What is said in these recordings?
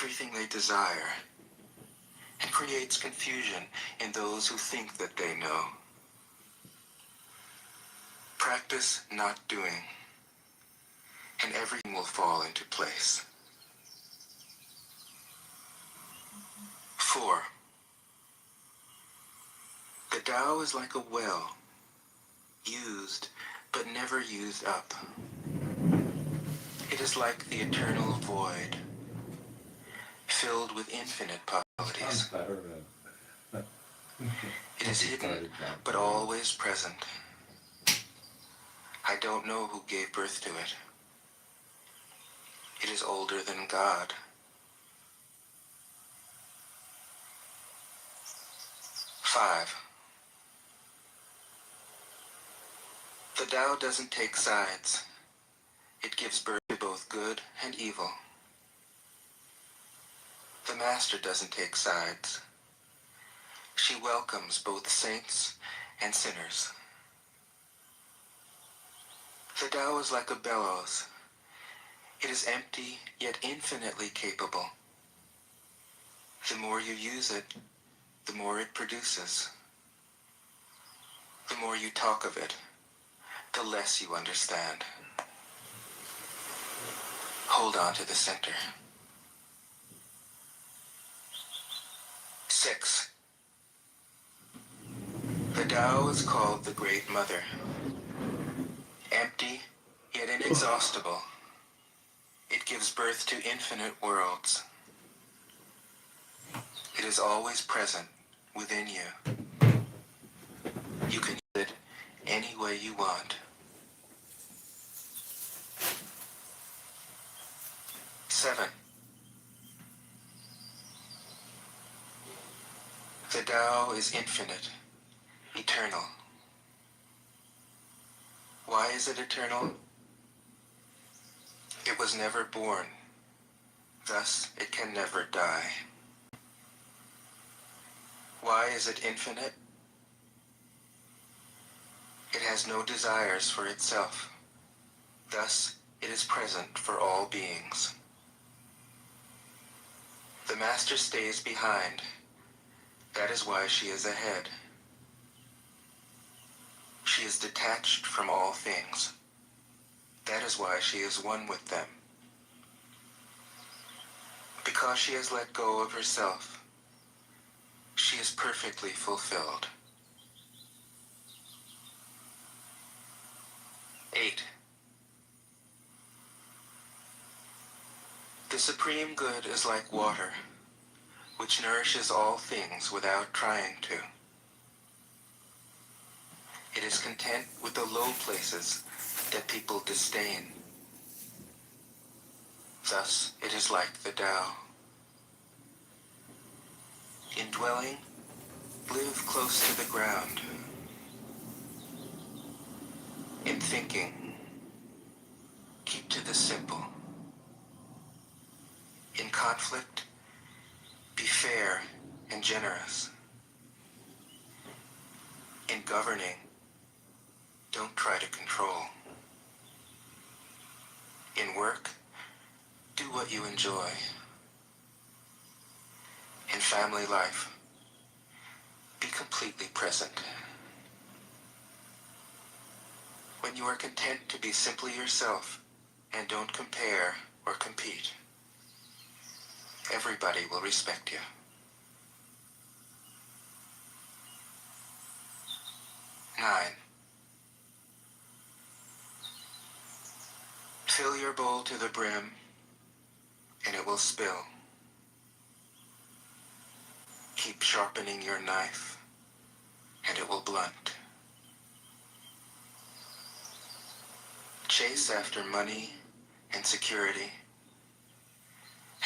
everything they desire and creates confusion in those who think that they know. Practice not doing, and everything will fall into place. 4. The Tao is like a well, used but never used up. It is like the eternal void, filled with infinite possibilities. It is hidden but always present. I don't know who gave birth to it. It is older than God. 5. The Tao doesn't take sides. It gives birth to both good and evil. The Master doesn't take sides. She welcomes both saints and sinners. The Tao is like a bellows. It is empty yet infinitely capable. The more you use it, the more it produces. The more you talk of it, the less you understand. Hold on to the center. 6. The Tao is called the Great Mother. Empty, yet inexhaustible. It gives birth to infinite worlds. It is always present within you. You can use it any way you want. 7. The Tao is infinite, eternal. Why is it eternal? It was never born, thus it can never die. Why is it infinite? It has no desires for itself, thus it is present for all beings. The Master stays behind. That is why she is ahead. She is detached from all things. That is why she is one with them. Because she has let go of herself, she is perfectly fulfilled. 8. The Supreme Good is like water, which nourishes all things without trying to. It is content with the low places that people disdain. Thus, it is like the Tao. In dwelling, live close to the ground. In thinking, keep to the simple. In conflict, be fair and generous. In governing, don't try to control. In work, do what you enjoy. In family life, be completely present. When you are content to be simply yourself and don't compare or compete, everybody will respect you. 9. Fill your bowl to the brim, and it will spill. Keep sharpening your knife, and it will blunt. Chase after money and security,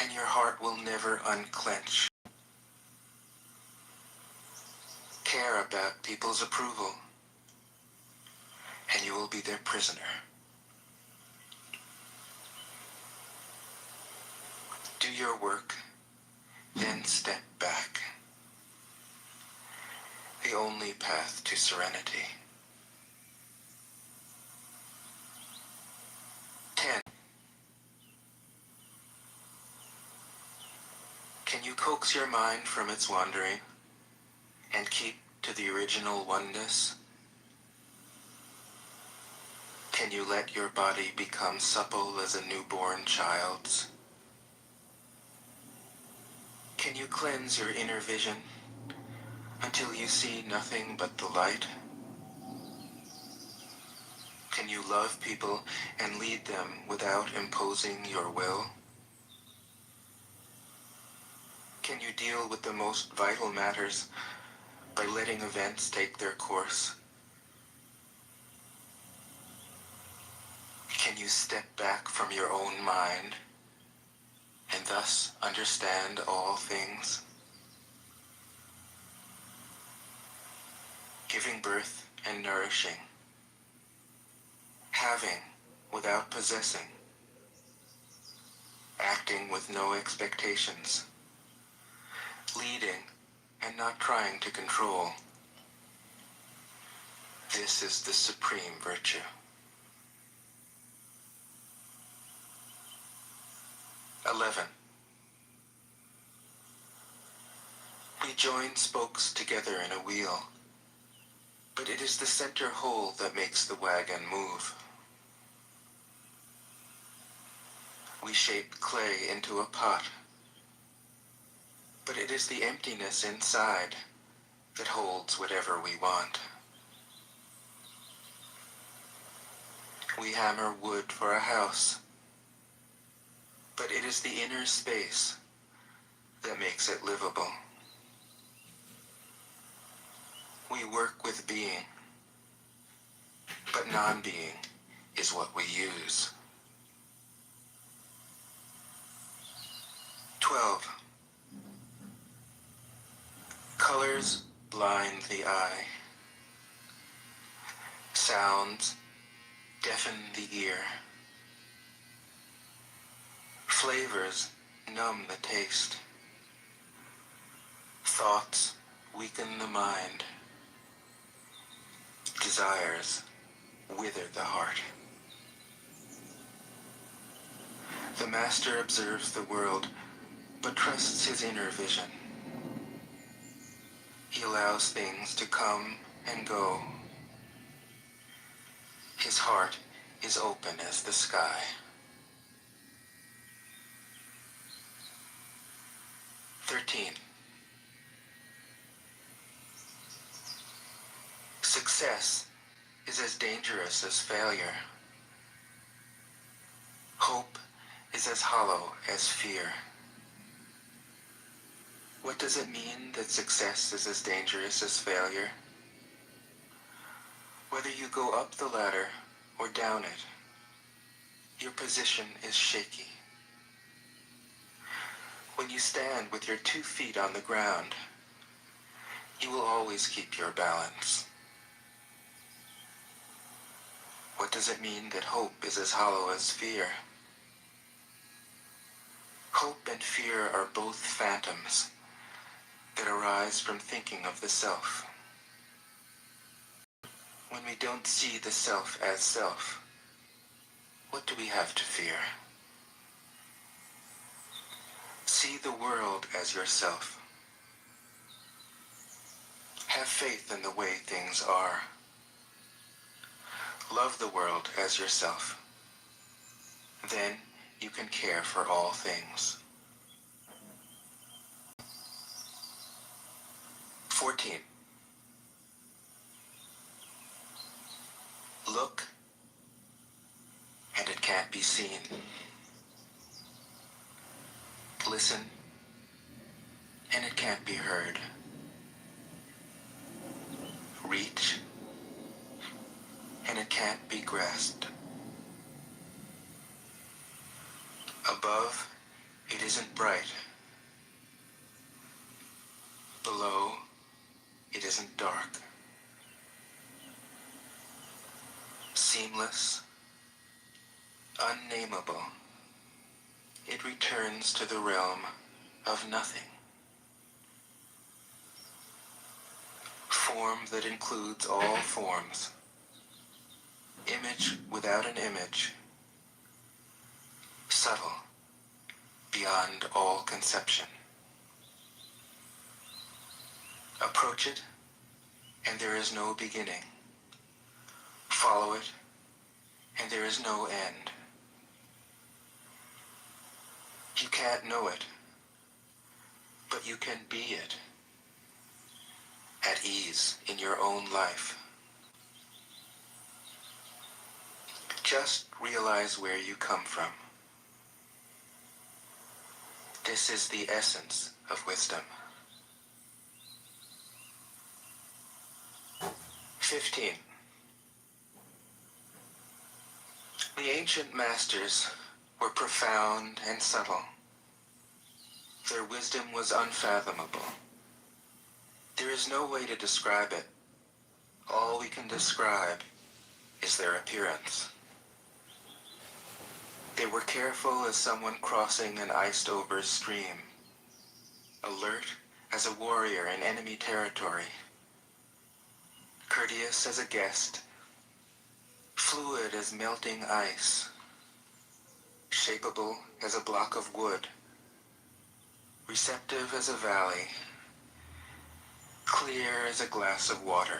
and your heart will never unclench. Care about people's approval, and you will be their prisoner. Do your work, then step back. The only path to serenity. 10. Can you coax your mind from its wandering and keep to the original oneness? Can you let your body become supple as a newborn child's? Can you cleanse your inner vision until you see nothing but the light? Can you love people and lead them without imposing your will? Can you deal with the most vital matters by letting events take their course? Can you step back from your own mind and thus understand all things? Giving birth and nourishing, having without possessing, acting with no expectations, leading and not trying to control. This is the supreme virtue. We join spokes together in a wheel, but it is the center hole that makes the wagon move. We shape clay into a pot, but it is the emptiness inside that holds whatever we want. We hammer wood for a house, but it is the inner space that makes it livable. We work with being, but non-being is what we use. 12. Colors blind the eye. Sounds deafen the ear. Flavors numb the taste. Thoughts weaken the mind. Desires wither the heart. The master observes the world, but trusts his inner vision. He allows things to come and go. His heart is open as the sky. 13. Success is as dangerous as failure. Hope is as hollow as fear. What does it mean that success is as dangerous as failure? Whether you go up the ladder or down it, your position is shaky. When you stand with your 2 feet on the ground, you will always keep your balance. What does it mean that hope is as hollow as fear? Hope and fear are both phantoms that arise from thinking of the self. When we don't see the self as self, what do we have to fear? See the world as yourself. Have faith in the way things are. Love the world as yourself. Then you can care for all things. 14. Look, and it can't be seen. Listen, and it can't be heard. Reach, and it can't be grasped. Above, it isn't bright. Below, it isn't dark. Seamless, unnameable, it returns to the realm of nothing. Form that includes all forms. Image without an image. Subtle, beyond all conception. Approach it, and there is no beginning. Follow it, and there is no end. You can't know it, but you can be it, at ease in your own life. Just realize where you come from. This is the essence of wisdom. 15. The ancient masters were profound and subtle. Their wisdom was unfathomable. There is no way to describe it. All we can describe is their appearance. They were careful as someone crossing an iced-over stream, alert as a warrior in enemy territory, courteous as a guest, fluid as melting ice, shapeable as a block of wood, receptive as a valley, clear as a glass of water.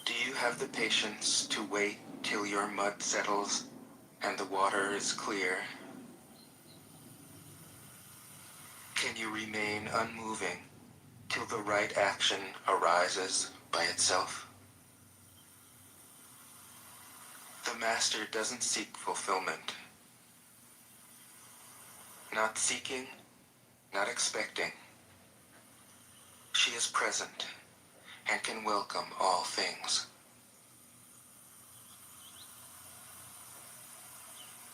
Do you have the patience to wait till your mud settles and the water is clear? Can you remain unmoving till the right action arises by itself? The master doesn't seek fulfillment. Not seeking, not expecting. She is present and can welcome all things.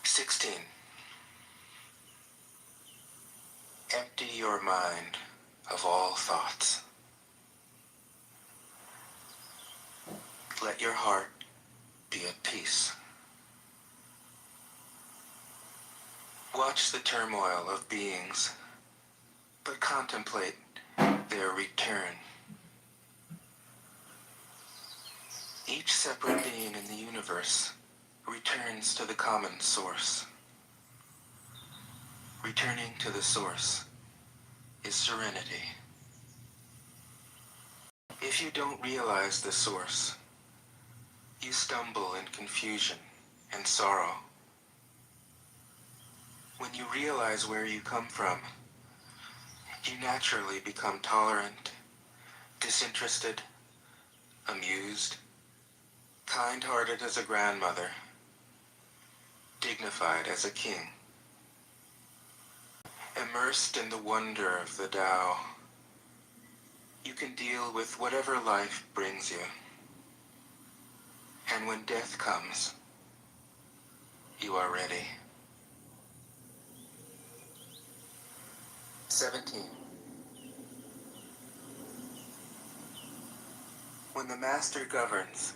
16. Empty your mind of all thoughts. Let your heart be at peace. Watch the turmoil of beings, but contemplate their return. Each separate being in the universe returns to the common source. Returning to the source is serenity. If you don't realize the source, you stumble in confusion and sorrow. When you realize where you come from, you naturally become tolerant, disinterested, amused, kind-hearted as a grandmother, dignified as a king. Immersed in the wonder of the Tao, you can deal with whatever life brings you. And when death comes, you are ready. 17. When the master governs,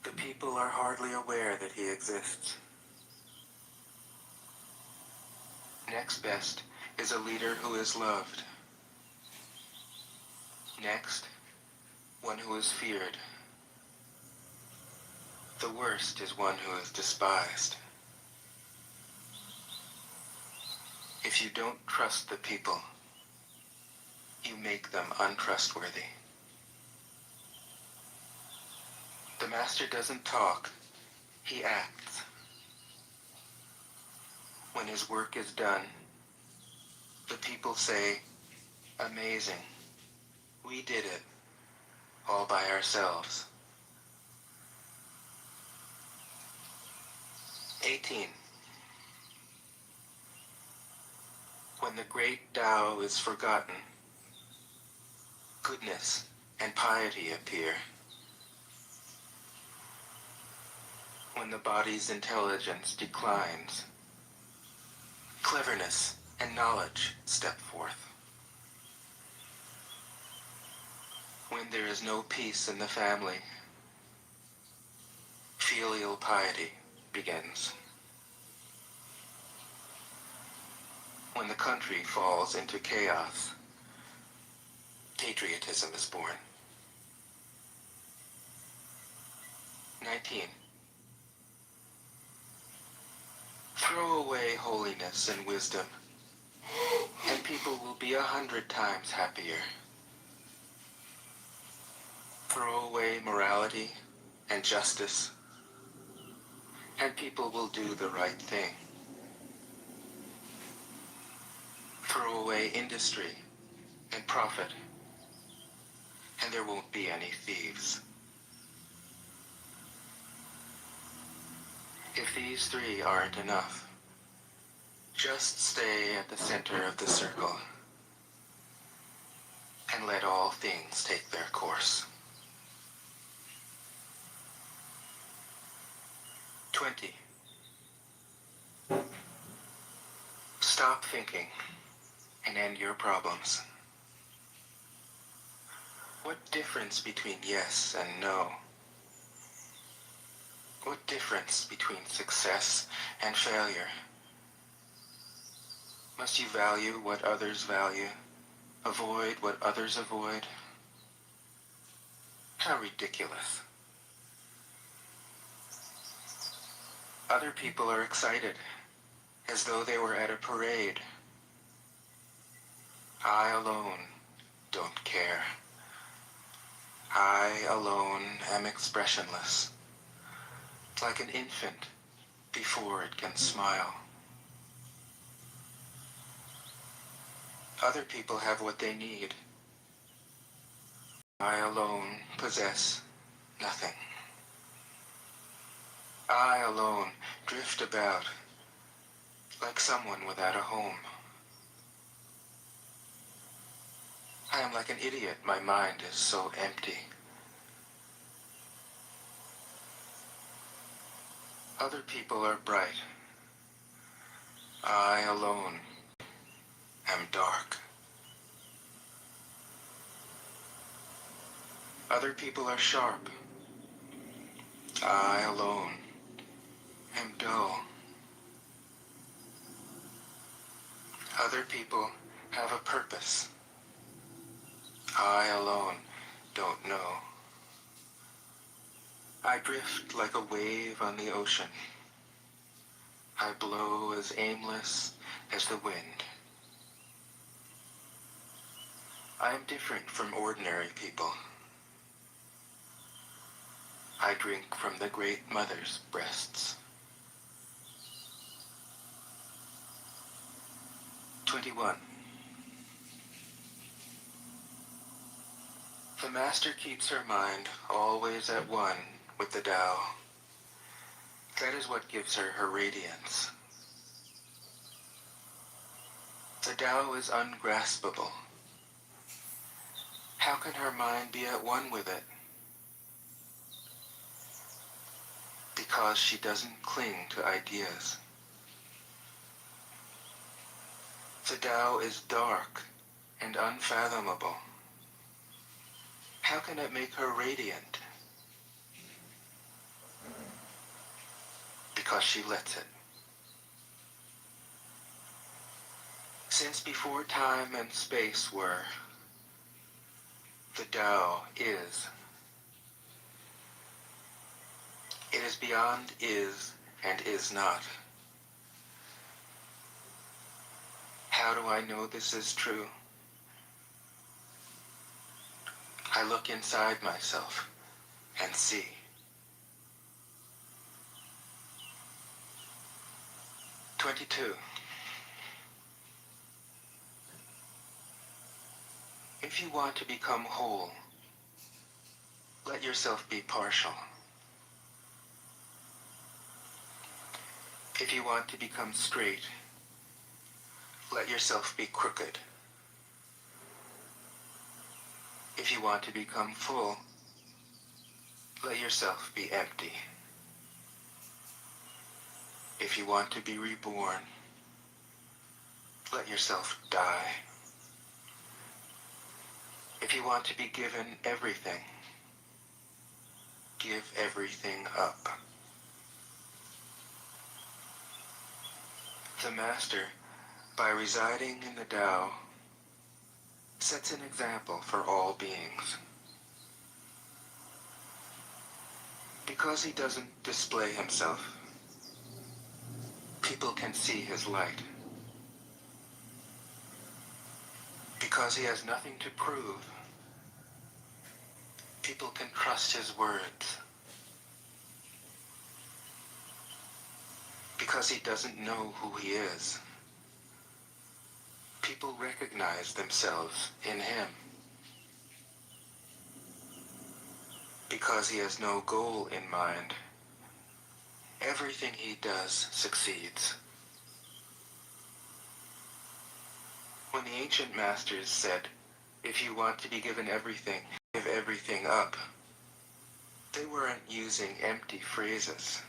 the people are hardly aware that he exists. Next best is a leader who is loved. Next, one who is feared. The worst is one who is despised. If you don't trust the people, you make them untrustworthy. The master doesn't talk, he acts. When his work is done, the people say, "Amazing, we did it, all by ourselves." 18. When the great Tao is forgotten, goodness and piety appear. When the body's intelligence declines, cleverness and knowledge step forth. When there is no peace in the family, filial piety begins. When the country falls into chaos, patriotism is born. 19. Throw away holiness and wisdom, and people will be 100 times happier. Throw away morality and justice, and people will do the right thing. Throw away industry and profit, and there won't be any thieves. If these three aren't enough, just stay at the center of the circle and let all things take their course. 20. Stop thinking and end your problems. What difference between yes and no? What difference between success and failure? Must you value what others value, avoid what others avoid? How ridiculous. Other people are excited, as though they were at a parade. I alone don't care. I alone am expressionless, like an infant before it can smile. Other people have what they need. I alone possess nothing. I alone drift about like someone without a home. I am like an idiot, my mind is so empty. Other people are bright. I alone am dark. Other people are sharp. I alone am dull. Other people have a purpose. I alone don't know. I drift like a wave on the ocean. I blow as aimless as the wind. I am different from ordinary people. I drink from the Great Mother's breasts. 21. The Master keeps her mind always at one with the Tao. That is what gives her her radiance. The Tao is ungraspable. How can her mind be at one with it? Because she doesn't cling to ideas. The Tao is dark and unfathomable. How can it make her radiant? Because she lets it. Since before time and space were, the Tao is. It is beyond is and is not. How do I know this is true? I look inside myself and see. "22. If you want to become whole, let yourself be partial. If you want to become straight, let yourself be crooked. If you want to become full, let yourself be empty. If you want to be reborn, let yourself die. If you want to be given everything, give everything up." The Master, by residing in the Tao, sets an example for all beings. Because he doesn't display himself, people can see his light. Because he has nothing to prove, people can trust his words. Because he doesn't know who he is, people recognize themselves in him. Because he has no goal in mind, everything he does succeeds. When the ancient masters said, if you want to be given everything, give everything up, they weren't using empty phrases.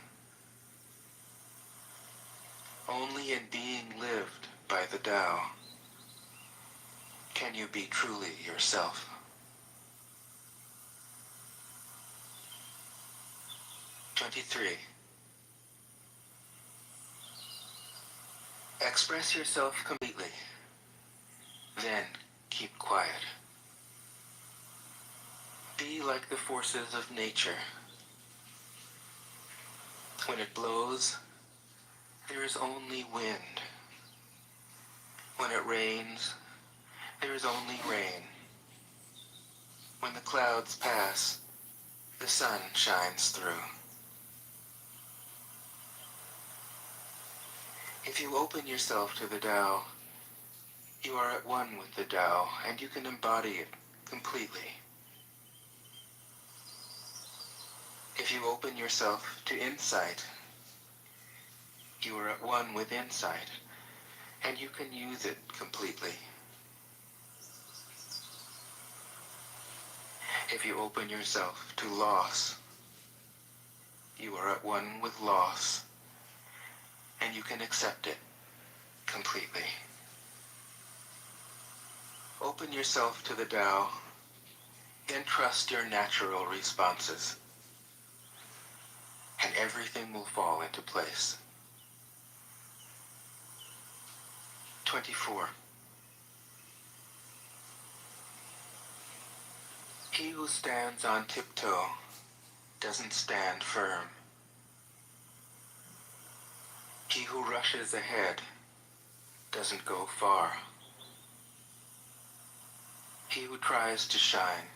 Only in being lived by the Tao can you be truly yourself. '23. Express yourself completely, then keep quiet. Be like the forces of nature. When it blows, there is only wind. When it rains, there is only rain. When the clouds pass, the sun shines through. If you open yourself to the Tao, you are at one with the Tao, and you can embody it completely. If you open yourself to insight, you are at one with insight, and you can use it completely. If you open yourself to loss, you are at one with loss, and you can accept it completely. Open yourself to the Tao, then trust your natural responses, and everything will fall into place. 24. He who stands on tiptoe doesn't stand firm. He who rushes ahead doesn't go far. He who tries to shine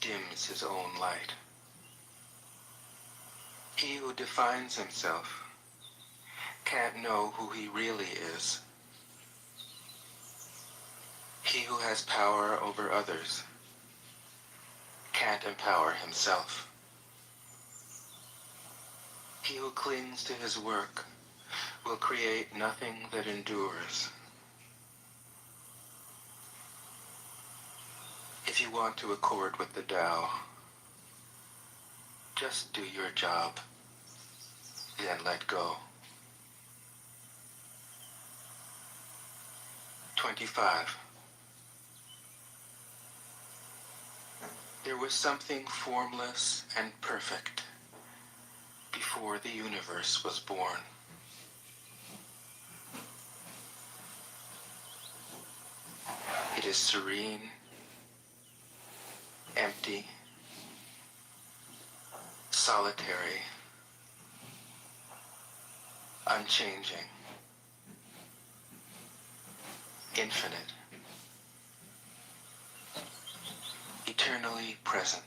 dims his own light. He who defines himself can't know who he really is. He who has power over others can't empower himself. He who clings to his work will create nothing that endures. If you want to accord with the Tao, just do your job, then let go. 25. There was something formless and perfect before the universe was born. It is serene, empty, solitary, unchanging, infinite, eternally present.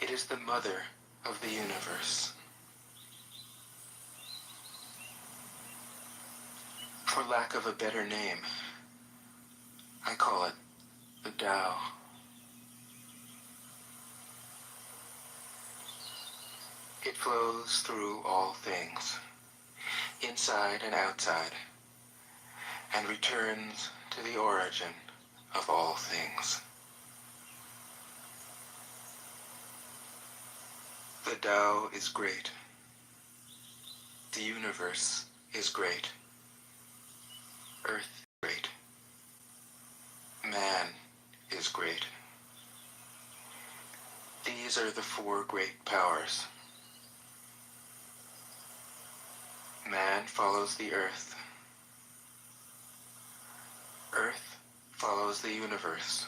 It is the mother of the universe. For lack of a better name, I call it the Tao. It flows through all things, inside and outside, and returns to the origin of all things. The Tao is great. The universe is great. Earth is great. Man is great. These are the four great powers. Man follows the earth. Earth follows the universe.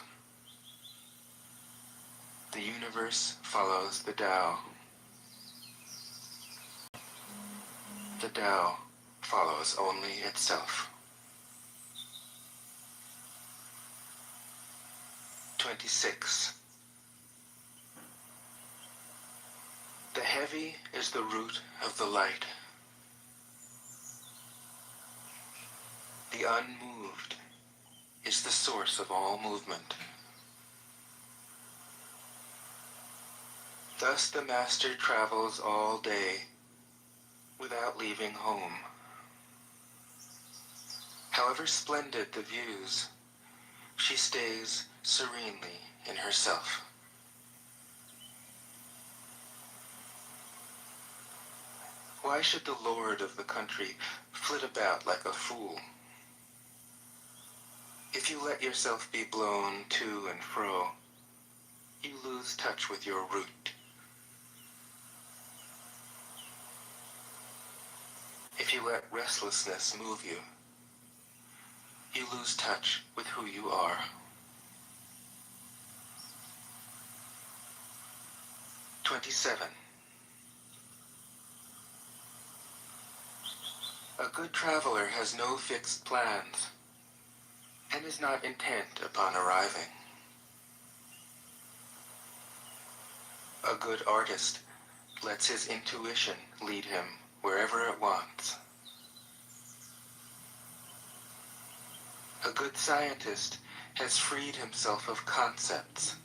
The universe follows the Tao. The Tao follows only itself. 26. The heavy is the root of the light. The unmoved is the source of all movement. Thus the master travels all day without leaving home. However splendid the views, she stays serenely in herself. Why should the lord of the country flit about like a fool? If you let yourself be blown to and fro, you lose touch with your root. If you let restlessness move you, you lose touch with who you are. 27. A good traveler has no fixed plans and is not intent upon arriving. A good artist lets his intuition lead him wherever it wants. A good scientist has freed himself of concepts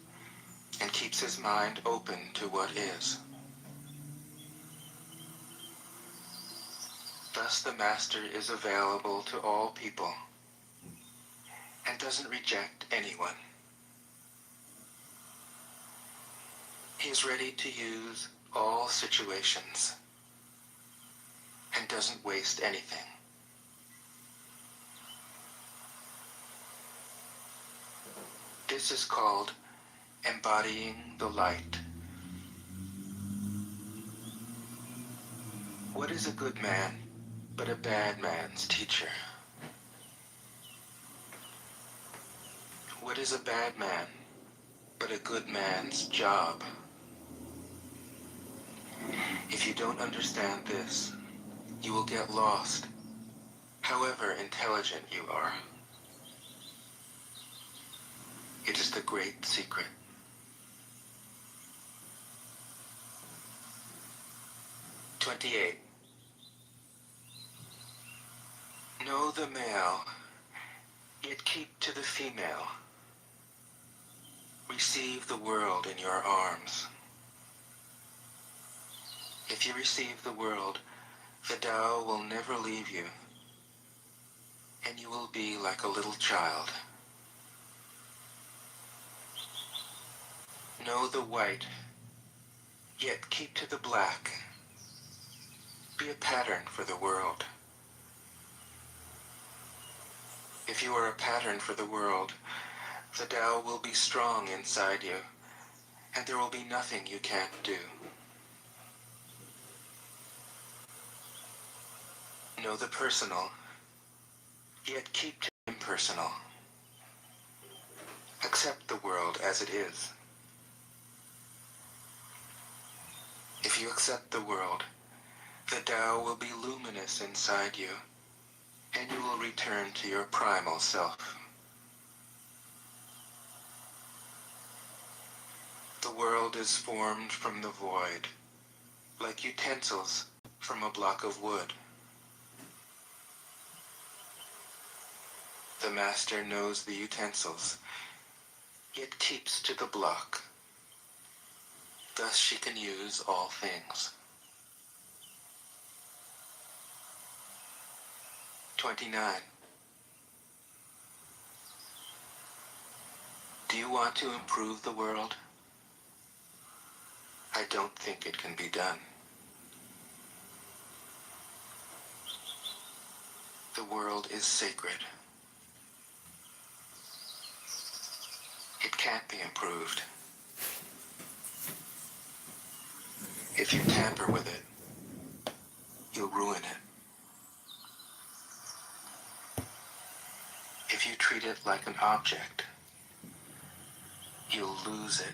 and keeps his mind open to what is. Thus the master is available to all people and doesn't reject anyone. He is ready to use all situations and doesn't waste anything. This is called embodying the light. What is a good man but a bad man's teacher? What is a bad man but a good man's job? If you don't understand this, you will get lost, however intelligent you are. It is the great secret. 28. Know the male, yet keep to the female. Receive the world in your arms. If you receive the world, the Tao will never leave you, and you will be like a little child. Know the white, yet keep to the black. Be a pattern for the world. If you are a pattern for the world, the Tao will be strong inside you, and there will be nothing you can't do. Know the personal, yet keep to the impersonal. Accept the world as it is. If you accept the world, the Tao will be luminous inside you, and you will return to your primal self. The world is formed from the void, like utensils from a block of wood. The master knows the utensils, yet keeps to the block. Thus she can use all things. 29. Do you want to improve the world? I don't think it can be done. The world is sacred. It can't be improved. If you tamper with it, you'll ruin it. If you treat it like an object, you'll lose it.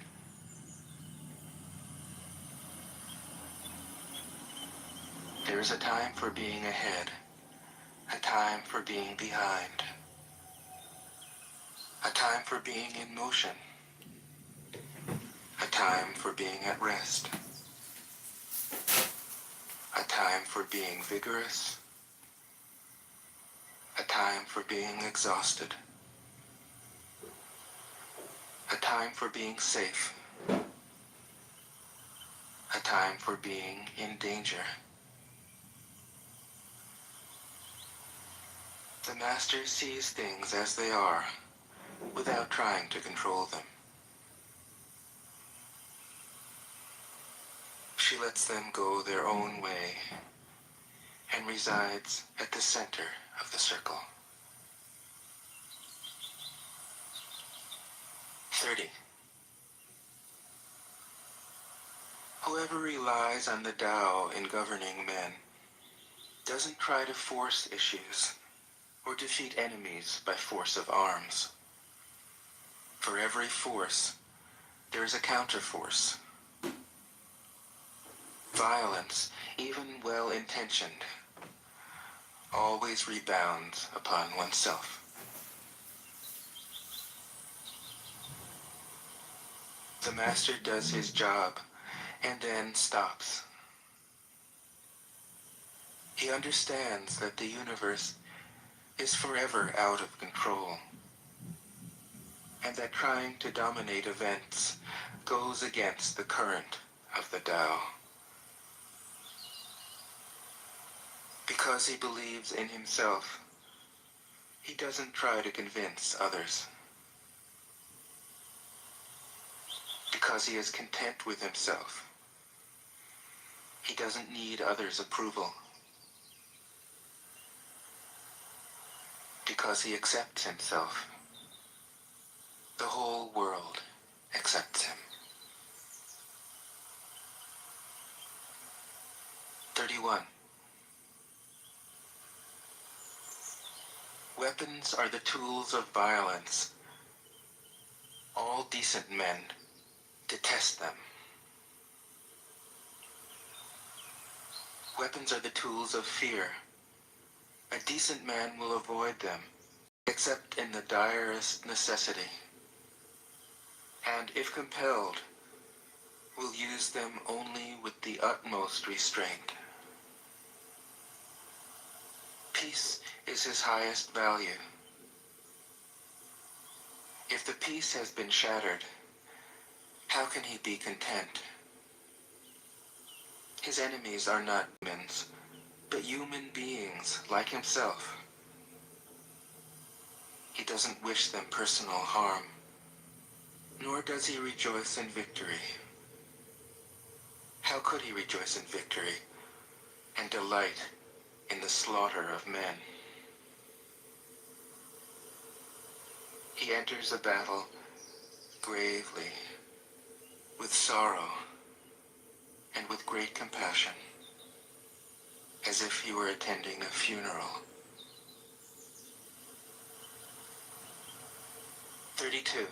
There is a time for being ahead a time for being behind, a time for being in motion, a time for being at rest, a time for being vigorous, a time for being exhausted, a time for being safe, a time for being in danger. The Master sees things as they are, without trying to control them. She lets them go their own way and resides at the center of the circle. 30. Whoever relies on the Tao in governing men doesn't try to force issues or defeat enemies by force of arms. For every force, there is a counterforce. Violence, even well-intentioned, always rebounds upon oneself. The Master does his job and then stops. He understands that the universe is forever out of control, and that trying to dominate events goes against the current of the Tao. Because he believes in himself, he doesn't try to convince others. Because he is content with himself, he doesn't need others' approval. Because he accepts himself, the whole world accepts him. 31. Weapons are the tools of violence. All decent men detest them. Weapons are the tools of fear. A decent man will avoid them, except in the direst necessity, and if compelled, will use them only with the utmost restraint. Peace is his highest value. If the peace has been shattered, how can he be content? His enemies are not humans, but human beings like himself. He doesn't wish them personal harm, nor does he rejoice in victory. How could he rejoice in victory and delight in the slaughter of men? He enters a battle gravely, with sorrow, and with great compassion, as if he were attending a funeral. 32.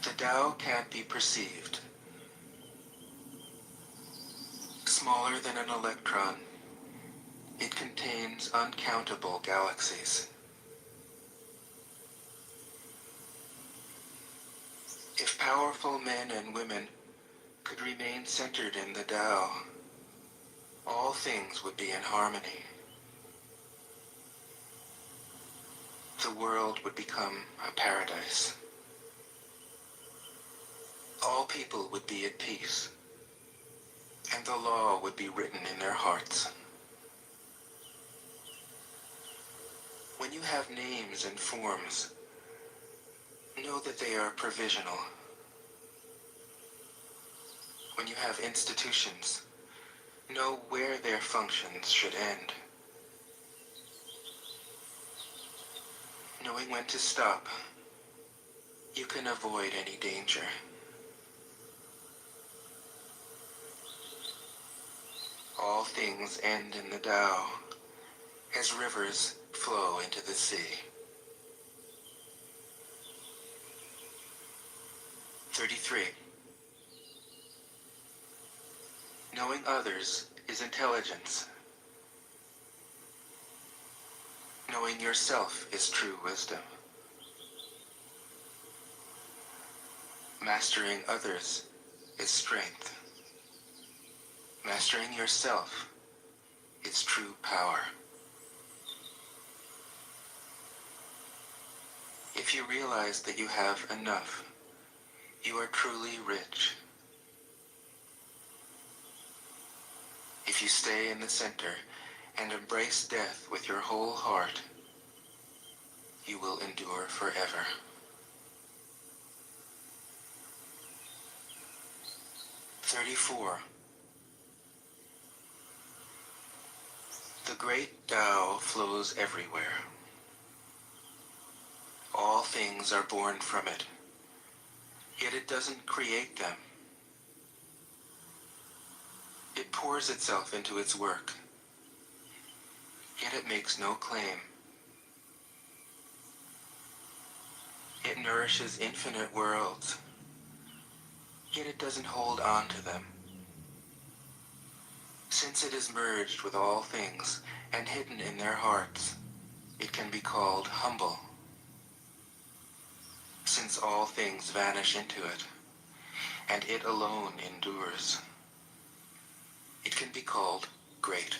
The Tao can't be perceived. Smaller than an electron, it contains uncountable galaxies. If powerful men and women could remain centered in the Tao, all things would be in harmony. The world would become a paradise. All people would be at peace, and the law would be written in their hearts. When you have names and forms, know that they are provisional. When you have institutions, know where their functions should end. Knowing when to stop, you can avoid any danger. All things end in the Tao, as rivers flow into the sea. 33. Knowing others is intelligence. Knowing yourself is true wisdom. Mastering others is strength. Mastering yourself is true power. If you realize that you have enough, you are truly rich. If you stay in the center and embrace death with your whole heart, you will endure forever. "34. The great Tao flows everywhere. All things are born from it, yet it doesn't create them. It pours itself into its work, yet it makes no claim. It nourishes infinite worlds, yet it doesn't hold on to them. Since it is merged with all things and hidden in their hearts, it can be called humble. Since all things vanish into it, and it alone endures, it can be called great.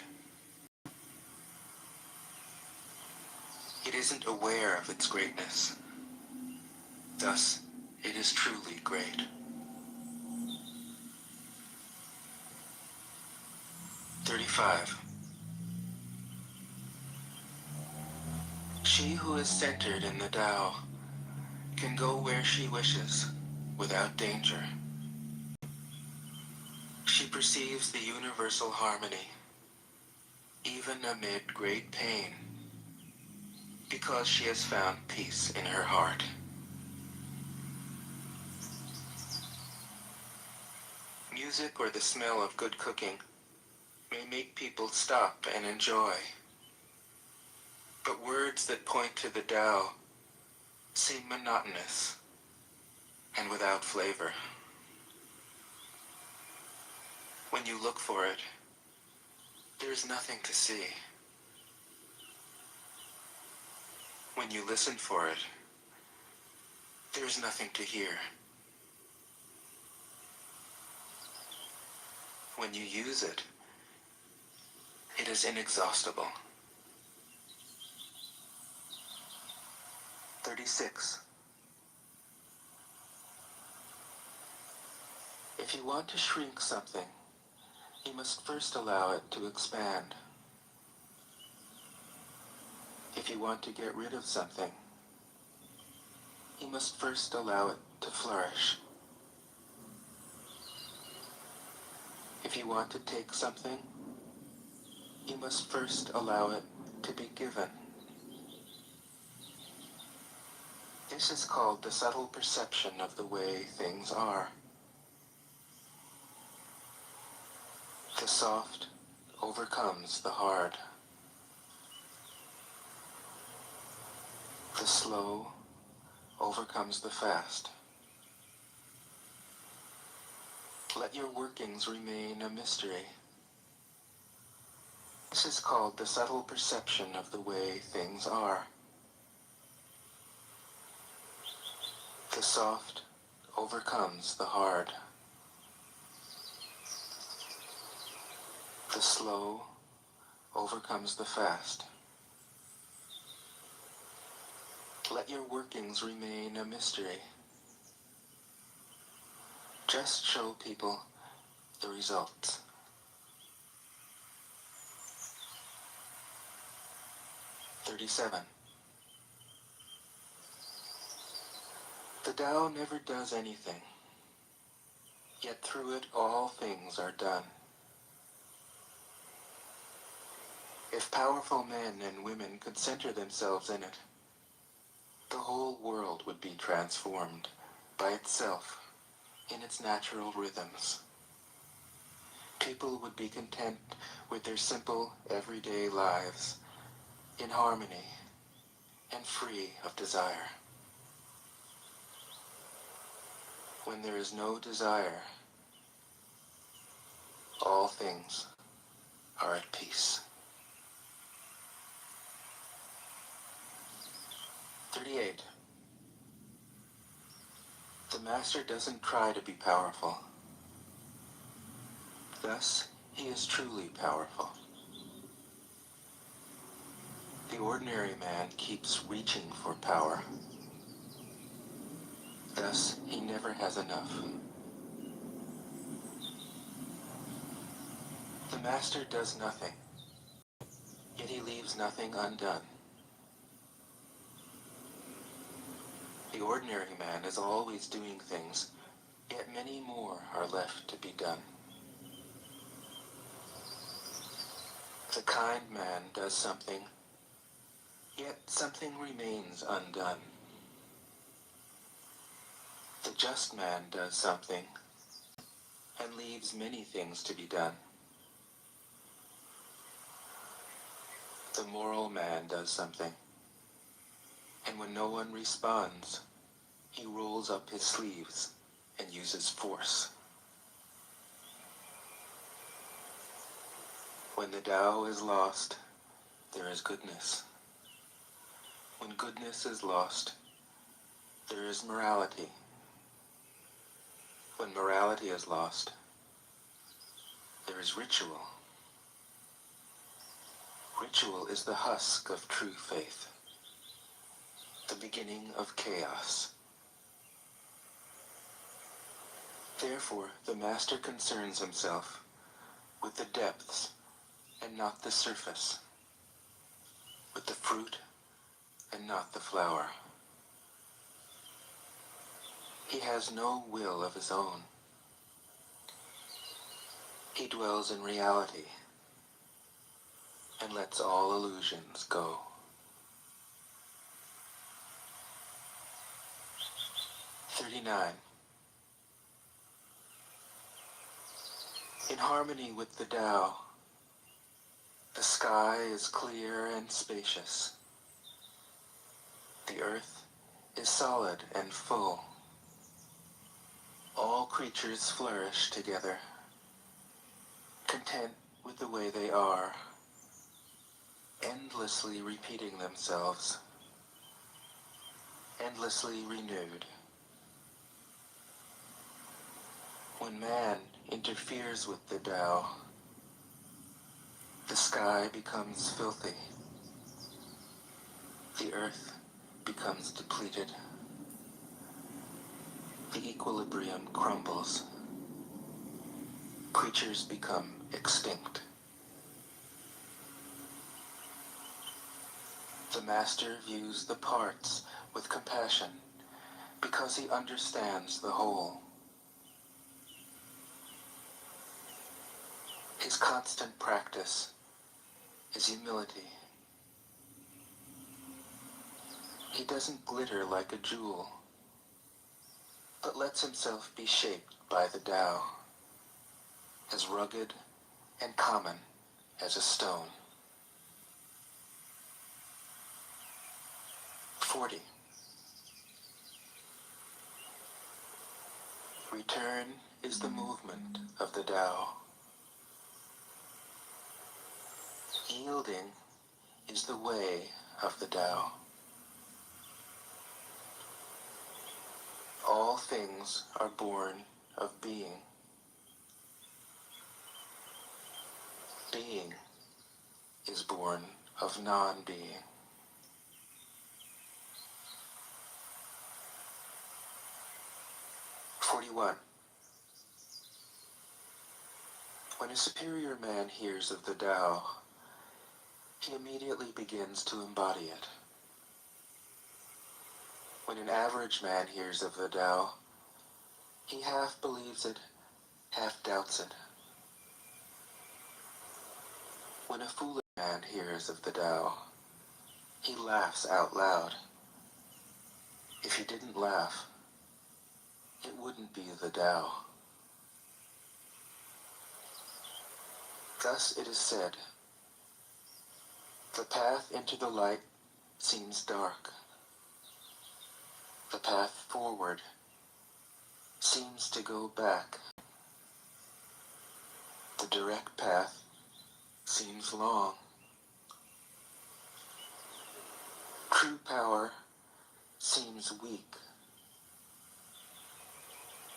It isn't aware of its greatness. Thus, it is truly great. 35. She who is centered in the Tao can go where she wishes without danger. She perceives the universal harmony, even amid great pain, because she has found peace in her heart. Music or the smell of good cooking may make people stop and enjoy, but words that point to the Tao seem monotonous and without flavor. When you look for it, there is nothing to see. When you listen for it, there is nothing to hear. When you use it, it is inexhaustible. 36. If you want to shrink something, you must first allow it to expand. If you want to get rid of something, you must first allow it to flourish. If you want to take something, you must first allow it to be given. This is called the subtle perception of the way things are. The soft overcomes the hard. The slow overcomes the fast. Let your workings remain a mystery. This is called the subtle perception of the way things are. The soft overcomes the hard. The slow overcomes the fast. Let your workings remain a mystery. Just show people the results. 37. The Tao never does anything, yet through it all things are done. If powerful men and women could center themselves in it, the whole world would be transformed by itself in its natural rhythms. People would be content with their simple, everyday lives, in harmony and free of desire. When there is no desire, all things are at peace. 38. The master doesn't try to be powerful. Thus, he is truly powerful. The ordinary man keeps reaching for power. Thus, he never has enough. The master does nothing, yet he leaves nothing undone. The ordinary man is always doing things, yet many more are left to be done. The kind man does something, yet something remains undone. The just man does something, and leaves many things to be done. The moral man does something, and when no one responds, he rolls up his sleeves and uses force. When the Tao is lost, there is goodness. When goodness is lost, there is morality. When morality is lost, there is ritual. Ritual is the husk of true faith, the beginning of chaos. Therefore, the master concerns himself with the depths and not the surface, with the fruit and not the flower. He has no will of his own. He dwells in reality and lets all illusions go. In harmony with the Tao, the sky is clear and spacious. The earth is solid and full. All creatures flourish together, content with the way they are, endlessly repeating themselves, endlessly renewed. When man interferes with the Tao, the sky becomes filthy, the earth becomes depleted, the equilibrium crumbles, creatures become extinct. The master views the parts with compassion because he understands the whole. His constant practice is humility. He doesn't glitter like a jewel, but lets himself be shaped by the Tao, as rugged and common as a stone. 40. Return is the movement of the Tao. Yielding is the way of the Tao. All things are born of being. Being is born of non-being. 41. When a superior man hears of the Tao, he immediately begins to embody it. When an average man hears of the Tao, he half believes it, half doubts it. When a foolish man hears of the Tao, he laughs out loud. If he didn't laugh, it wouldn't be the Tao. Thus it is said, the path into the light seems dark. The path forward seems to go back. The direct path seems long. True power seems weak.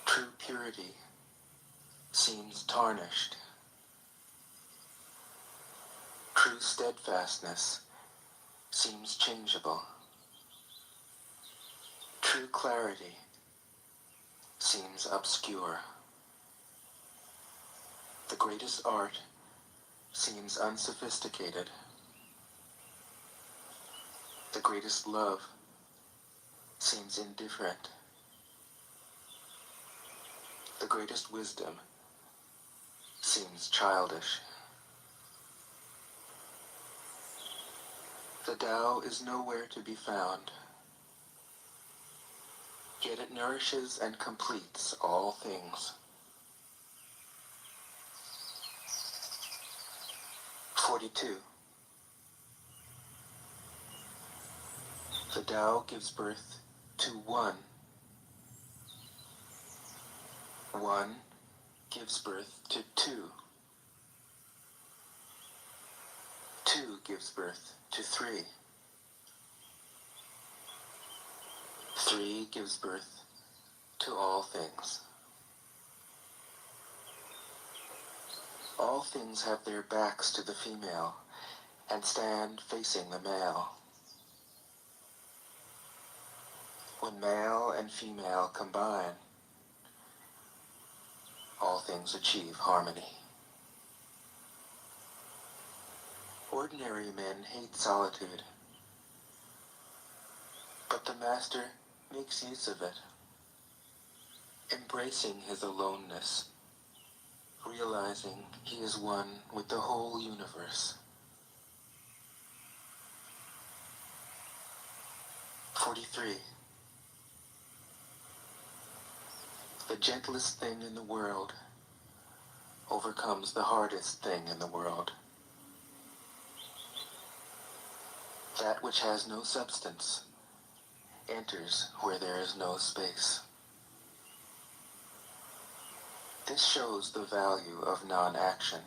True purity seems tarnished. True steadfastness seems changeable. True clarity seems obscure. The greatest art seems unsophisticated. The greatest love seems indifferent. The greatest wisdom seems childish. The Tao is nowhere to be found, yet it nourishes and completes all things. 42. The Tao gives birth to one. One gives birth to two. Two gives birth to three. Three gives birth to all things. All things have their backs to the female and stand facing the male. When male and female combine, all things achieve harmony. Ordinary men hate solitude, but the Master makes use of it, embracing his aloneness, realizing he is one with the whole universe. 43. The gentlest thing in the world overcomes the hardest thing in the world. That which has no substance enters where there is no space. This shows the value of non-action.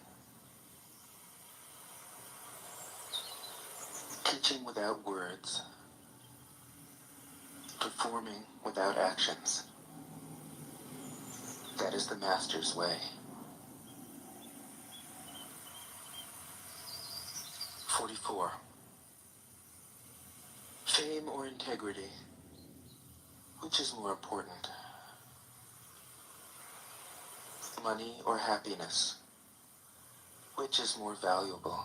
Teaching without words, performing without actions. That is the Master's way. 44. Fame or integrity, which is more important? Money or happiness, which is more valuable?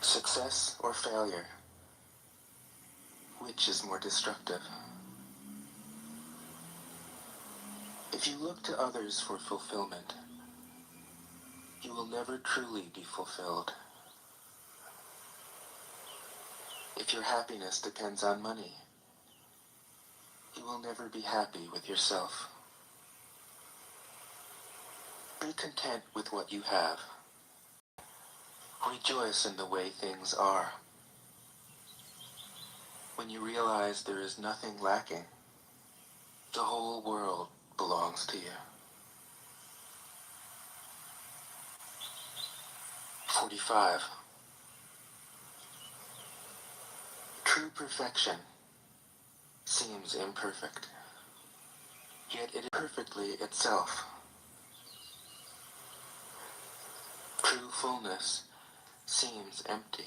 Success or failure, which is more destructive? If you look to others for fulfillment, you will never truly be fulfilled. If your happiness depends on money, you will never be happy with yourself. Be content with what you have. Rejoice in the way things are. When you realize there is nothing lacking, the whole world belongs to you. 45. True perfection seems imperfect, yet it is perfectly itself. True fullness seems empty,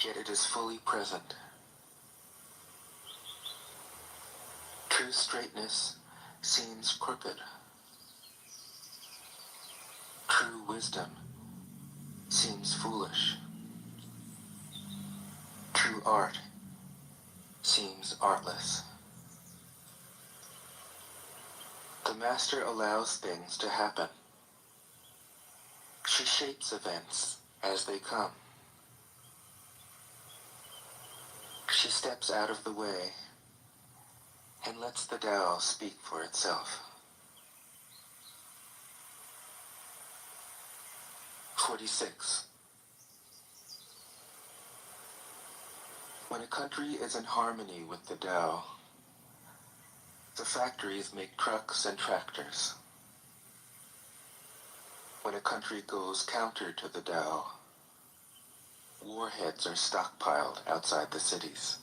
yet it is fully present. True straightness seems crooked. True wisdom seems foolish. True art seems artless. The Master allows things to happen. She shapes events as they come. She steps out of the way and lets the Tao speak for itself. 46. When a country is in harmony with the Tao, the factories make trucks and tractors. When a country goes counter to the Tao, warheads are stockpiled outside the cities.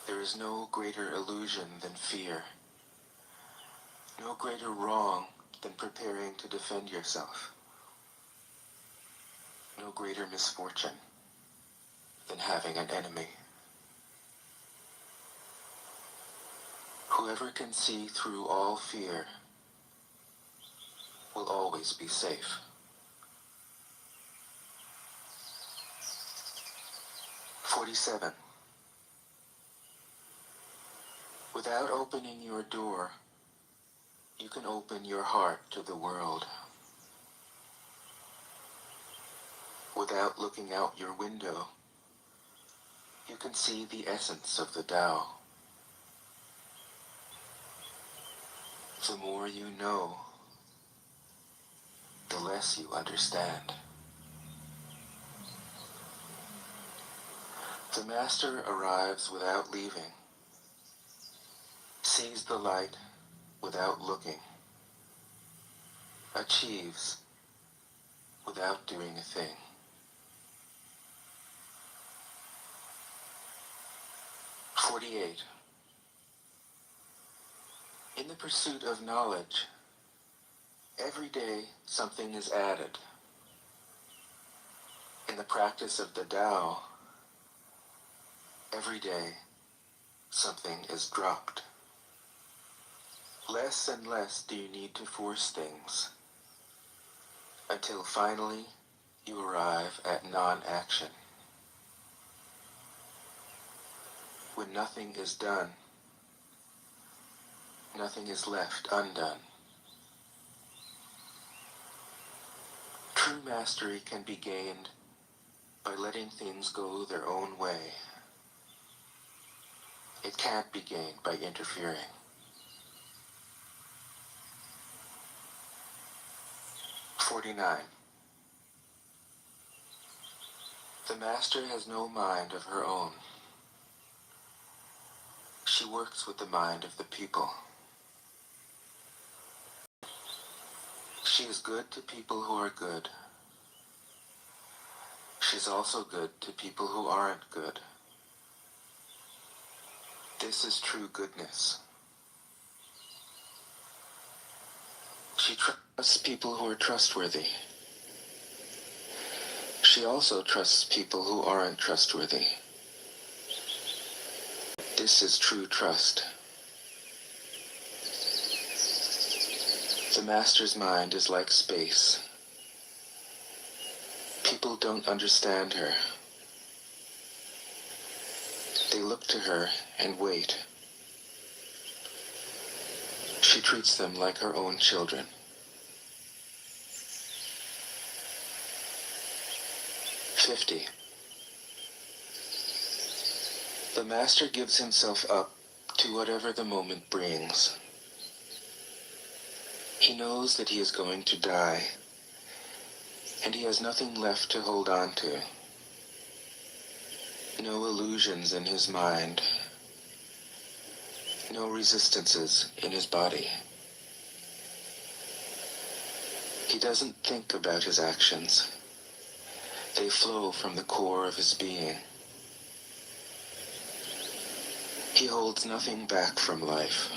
There is no greater illusion than fear, no greater wrong than preparing to defend yourself, no greater misfortune than having an enemy. Whoever can see through all fear will always be safe. "47. Without opening your door, you can open your heart to the world. Without looking out your window, you can see the essence of the Tao. The more you know, the less you understand." The Master arrives without leaving, sees the light without looking, achieves without doing a thing. 48. In the pursuit of knowledge, every day something is added. In the practice of the Tao, every day something is dropped. Less and less do you need to force things, until finally you arrive at non-action. When nothing is done, nothing is left undone. True mastery can be gained by letting things go their own way. It can't be gained by interfering. 49. The Master has no mind of her own. She works with the mind of the people. She is good to people who are good. She's also good to people who aren't good. This is true goodness. She trusts people who are trustworthy. She also trusts people who aren't trustworthy. This is true trust. The Master's mind is like space. People don't understand her. They look to her and wait. She treats them like her own children. 50. The Master gives himself up to whatever the moment brings. He knows that he is going to die, and he has nothing left to hold on to. No illusions in his mind, no resistances in his body. He doesn't think about his actions. They flow from the core of his being. He holds nothing back from life.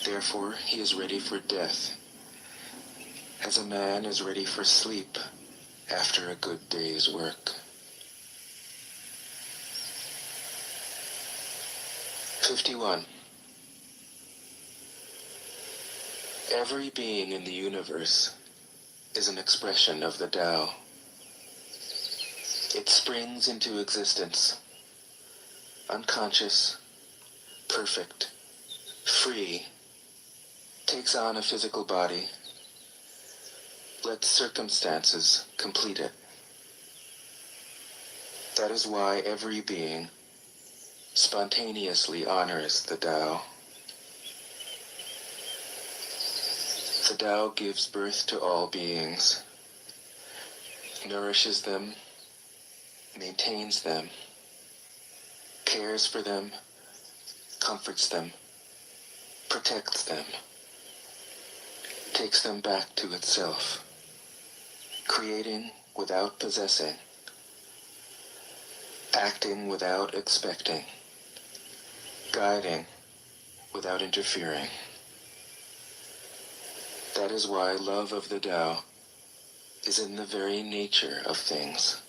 Therefore, he is ready for death, as a man is ready for sleep after a good day's work. 51. Every being in the universe is an expression of the Tao. It springs into existence, unconscious, perfect, free, takes on a physical body, lets circumstances complete it. That is why every being spontaneously honors the Tao. The Tao gives birth to all beings, nourishes them, maintains them, cares for them, comforts them, protects them, takes them back to itself, creating without possessing, acting without expecting, guiding without interfering. That is why love of the Tao is in the very nature of things.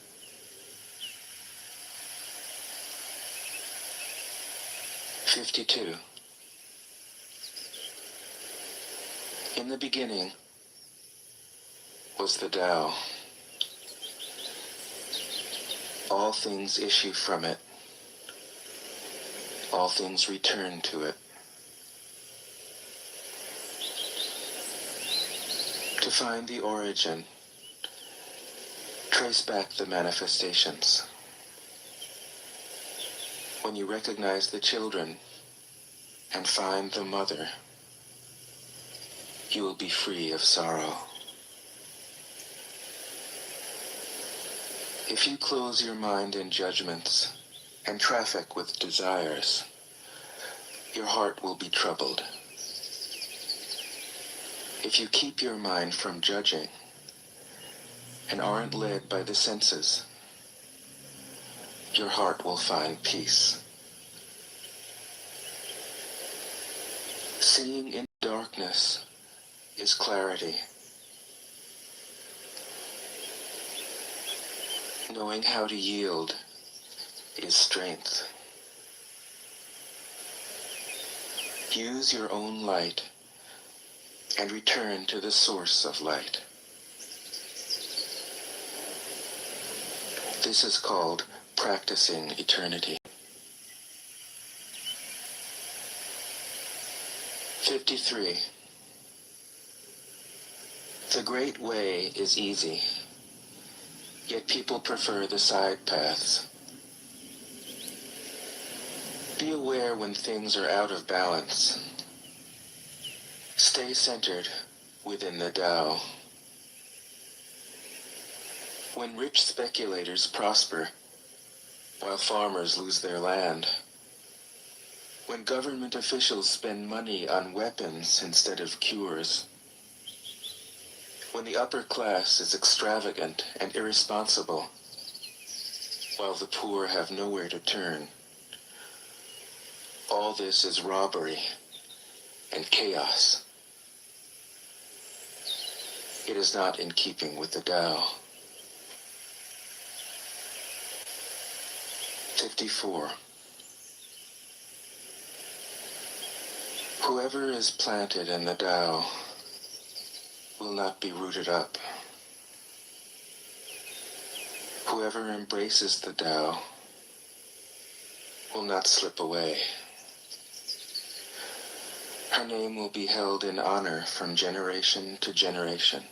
(52) In the beginning was the Tao. All things issue from it. All things return to it. To find the origin, trace back the manifestations. When you recognize the children and find the mother, you will be free of sorrow. If you close your mind in judgments and traffic with desires, your heart will be troubled. If you keep your mind from judging and aren't led by the senses, your heart will find peace. Seeing in darkness is clarity. Knowing how to yield is strength. Use your own light and return to the source of light. This is called practicing eternity. 53. The great way is easy, yet people prefer the side paths. Be aware when things are out of balance. Stay centered within the Tao. When rich speculators prosper, while farmers lose their land, when government officials spend money on weapons instead of cures, when the upper class is extravagant and irresponsible, while the poor have nowhere to turn, all this is robbery and chaos. It is not in keeping with the Tao. 54. Whoever is planted in the Tao will not be rooted up. Whoever embraces the Tao will not slip away. Her name will be held in honor from generation to generation.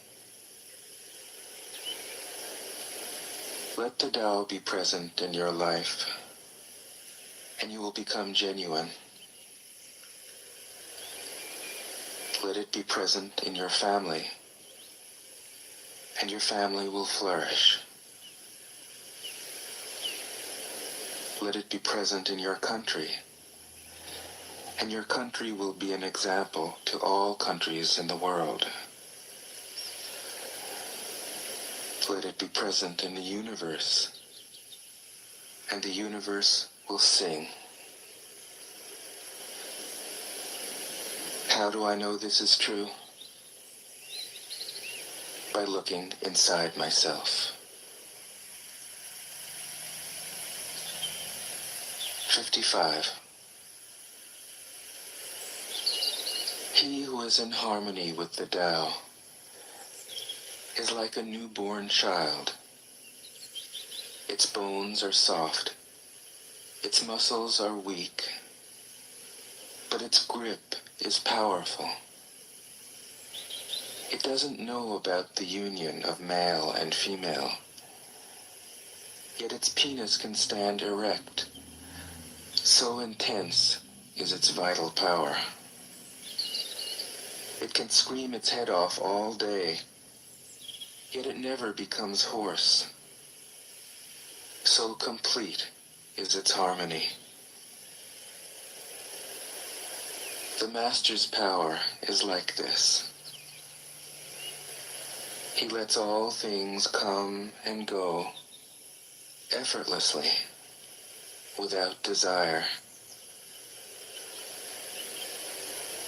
Let the Tao be present in your life, and you will become genuine. Let it be present in your family, and your family will flourish. Let it be present in your country, and your country will be an example to all countries in the world. Let it be present in the universe, and the universe will sing. How do I know this is true? By looking inside myself. 55. He who is in harmony with the Tao is like a newborn child. Its bones are soft, its muscles are weak, but its grip is powerful. It doesn't know about the union of male and female, yet its penis can stand erect. So intense is its vital power. It can scream its head off all day, yet it never becomes hoarse. So complete is its harmony. The Master's power is like this. He lets all things come and go effortlessly, without desire.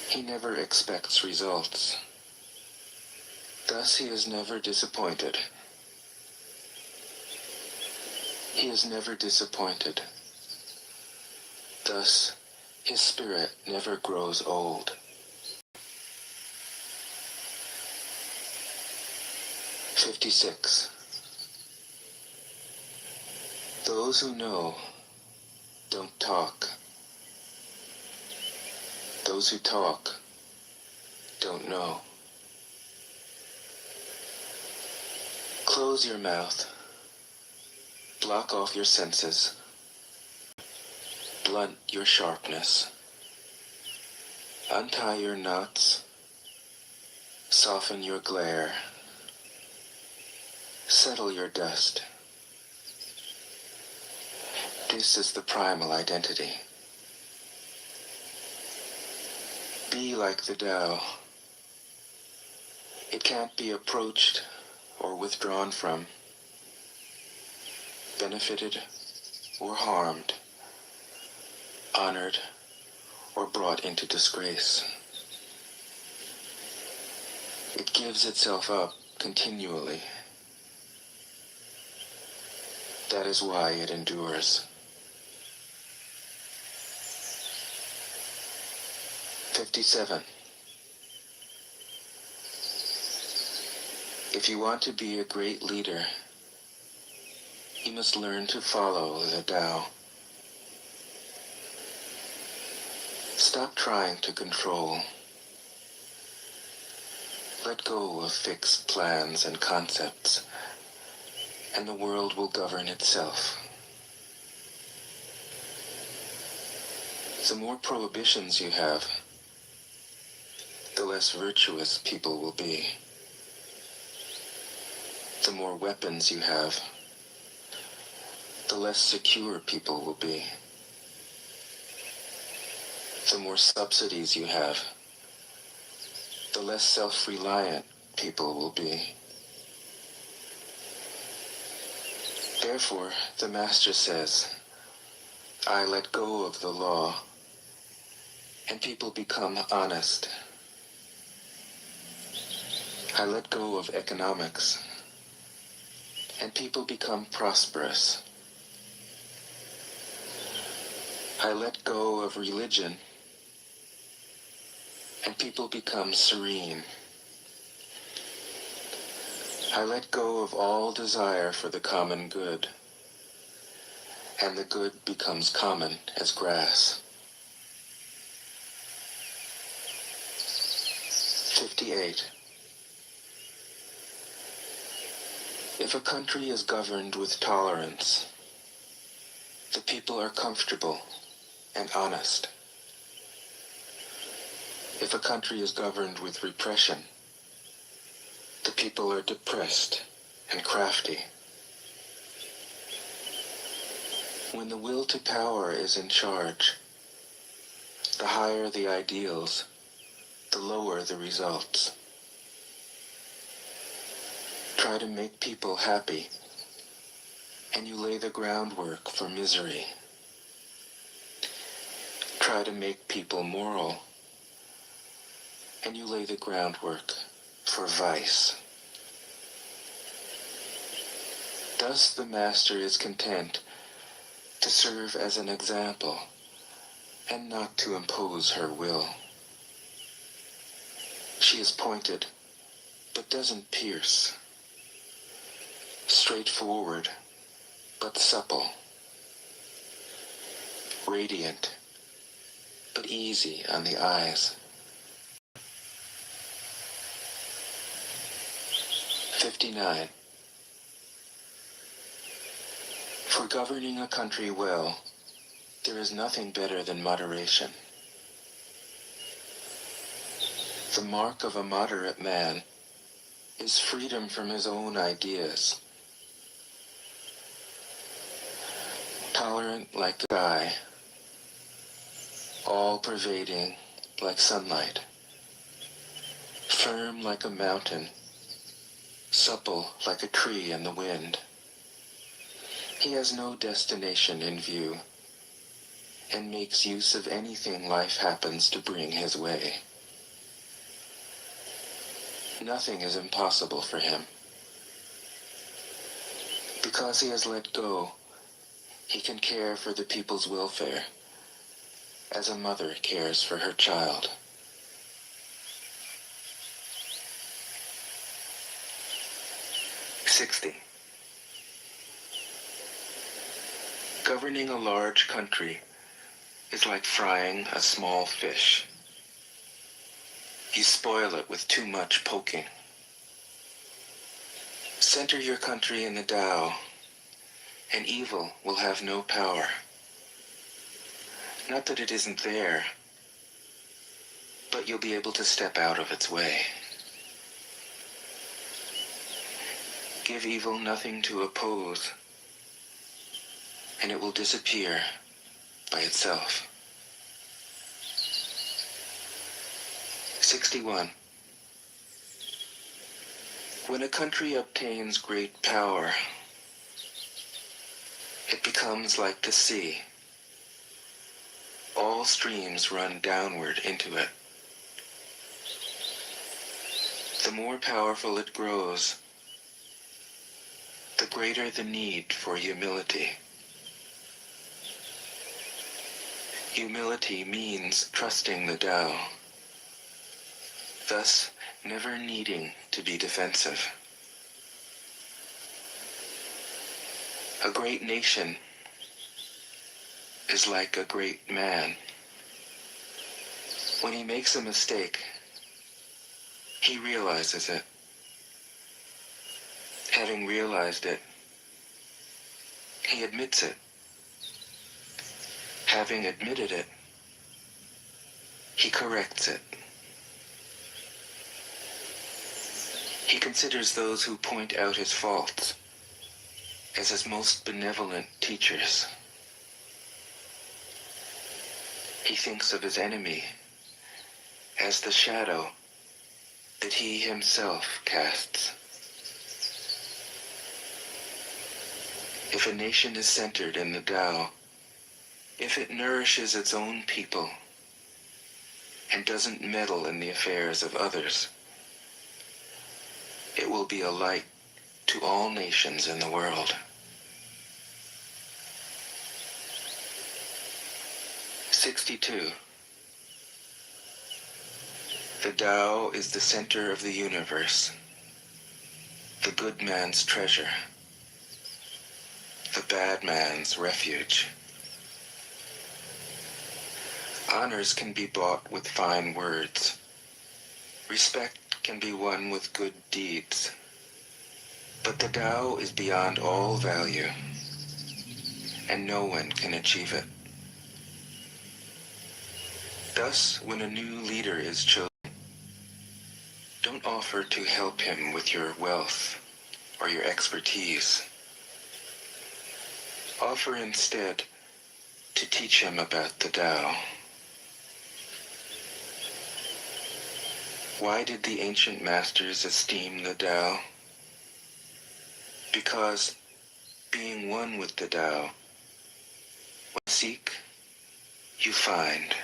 He never expects results. Thus he is never disappointed. He is never disappointed. Thus his spirit never grows old. 56. Those who know don't talk. Those who talk don't know. Close your mouth. Block off your senses. Blunt your sharpness. Untie your knots. Soften your glare. Settle your dust. This is the primal identity. Be like the Tao. It can't be approached or withdrawn from, benefited or harmed, honored or brought into disgrace. It gives itself up continually. That is why it endures. 57. If you want to be a great leader, you must learn to follow the Tao. Stop trying to control. Let go of fixed plans and concepts, and the world will govern itself. The more prohibitions you have, the less virtuous people will be. The more weapons you have, the less secure people will be. The more subsidies you have, the less self-reliant people will be. Therefore, the Master says, I let go of the law, and people become honest. I let go of economics, and people become prosperous. I let go of religion, and people become serene. I let go of all desire for the common good, and the good becomes common as grass. 58. If a country is governed with tolerance, the people are comfortable and honest. If a country is governed with repression, the people are depressed and crafty. When the will to power is in charge, the higher the ideals, the lower the results. Try to make people happy, and you lay the groundwork for misery. Try to make people moral, and you lay the groundwork for vice. Thus the Master is content to serve as an example and not to impose her will. She is pointed, but doesn't pierce. Straightforward, but supple. Radiant, but easy on the eyes. 59. For governing a country well, there is nothing better than moderation. The mark of a moderate man is freedom from his own ideas. Tolerant like the sky, all-pervading like sunlight, firm like a mountain, supple like a tree in the wind. He has no destination in view, and makes use of anything life happens to bring his way. Nothing is impossible for him. Because he has let go, he can care for the people's welfare, as a mother cares for her child. '60. Governing a large country is like frying a small fish. You spoil it with too much poking. Center your country in the Tao, and evil will have no power. Not that it isn't there, but you'll be able to step out of its way. Give evil nothing to oppose, and it will disappear by itself. 61. When a country obtains great power, it becomes like the sea. All streams run downward into it. The more powerful it grows, the greater the need for humility. Humility means trusting the Tao, thus never needing to be defensive. A great nation is like a great man. When he makes a mistake, he realizes it. Having realized it, he admits it. Having admitted it, he corrects it. He considers those who point out his faults as his most benevolent teachers. He thinks of his enemy as the shadow that he himself casts. If a nation is centered in the Tao, if it nourishes its own people and doesn't meddle in the affairs of others, it will be a light to all nations in the world. 62. The Tao is the center of the universe, the good man's treasure, the bad man's refuge. Honors can be bought with fine words. Respect can be won with good deeds. But the Tao is beyond all value, and no one can achieve it. Thus, when a new leader is chosen, don't offer to help him with your wealth or your expertise. Offer instead to teach him about the Tao. Why did the ancient masters esteem the Tao? Because, being one with the Tao, when you seek, you find.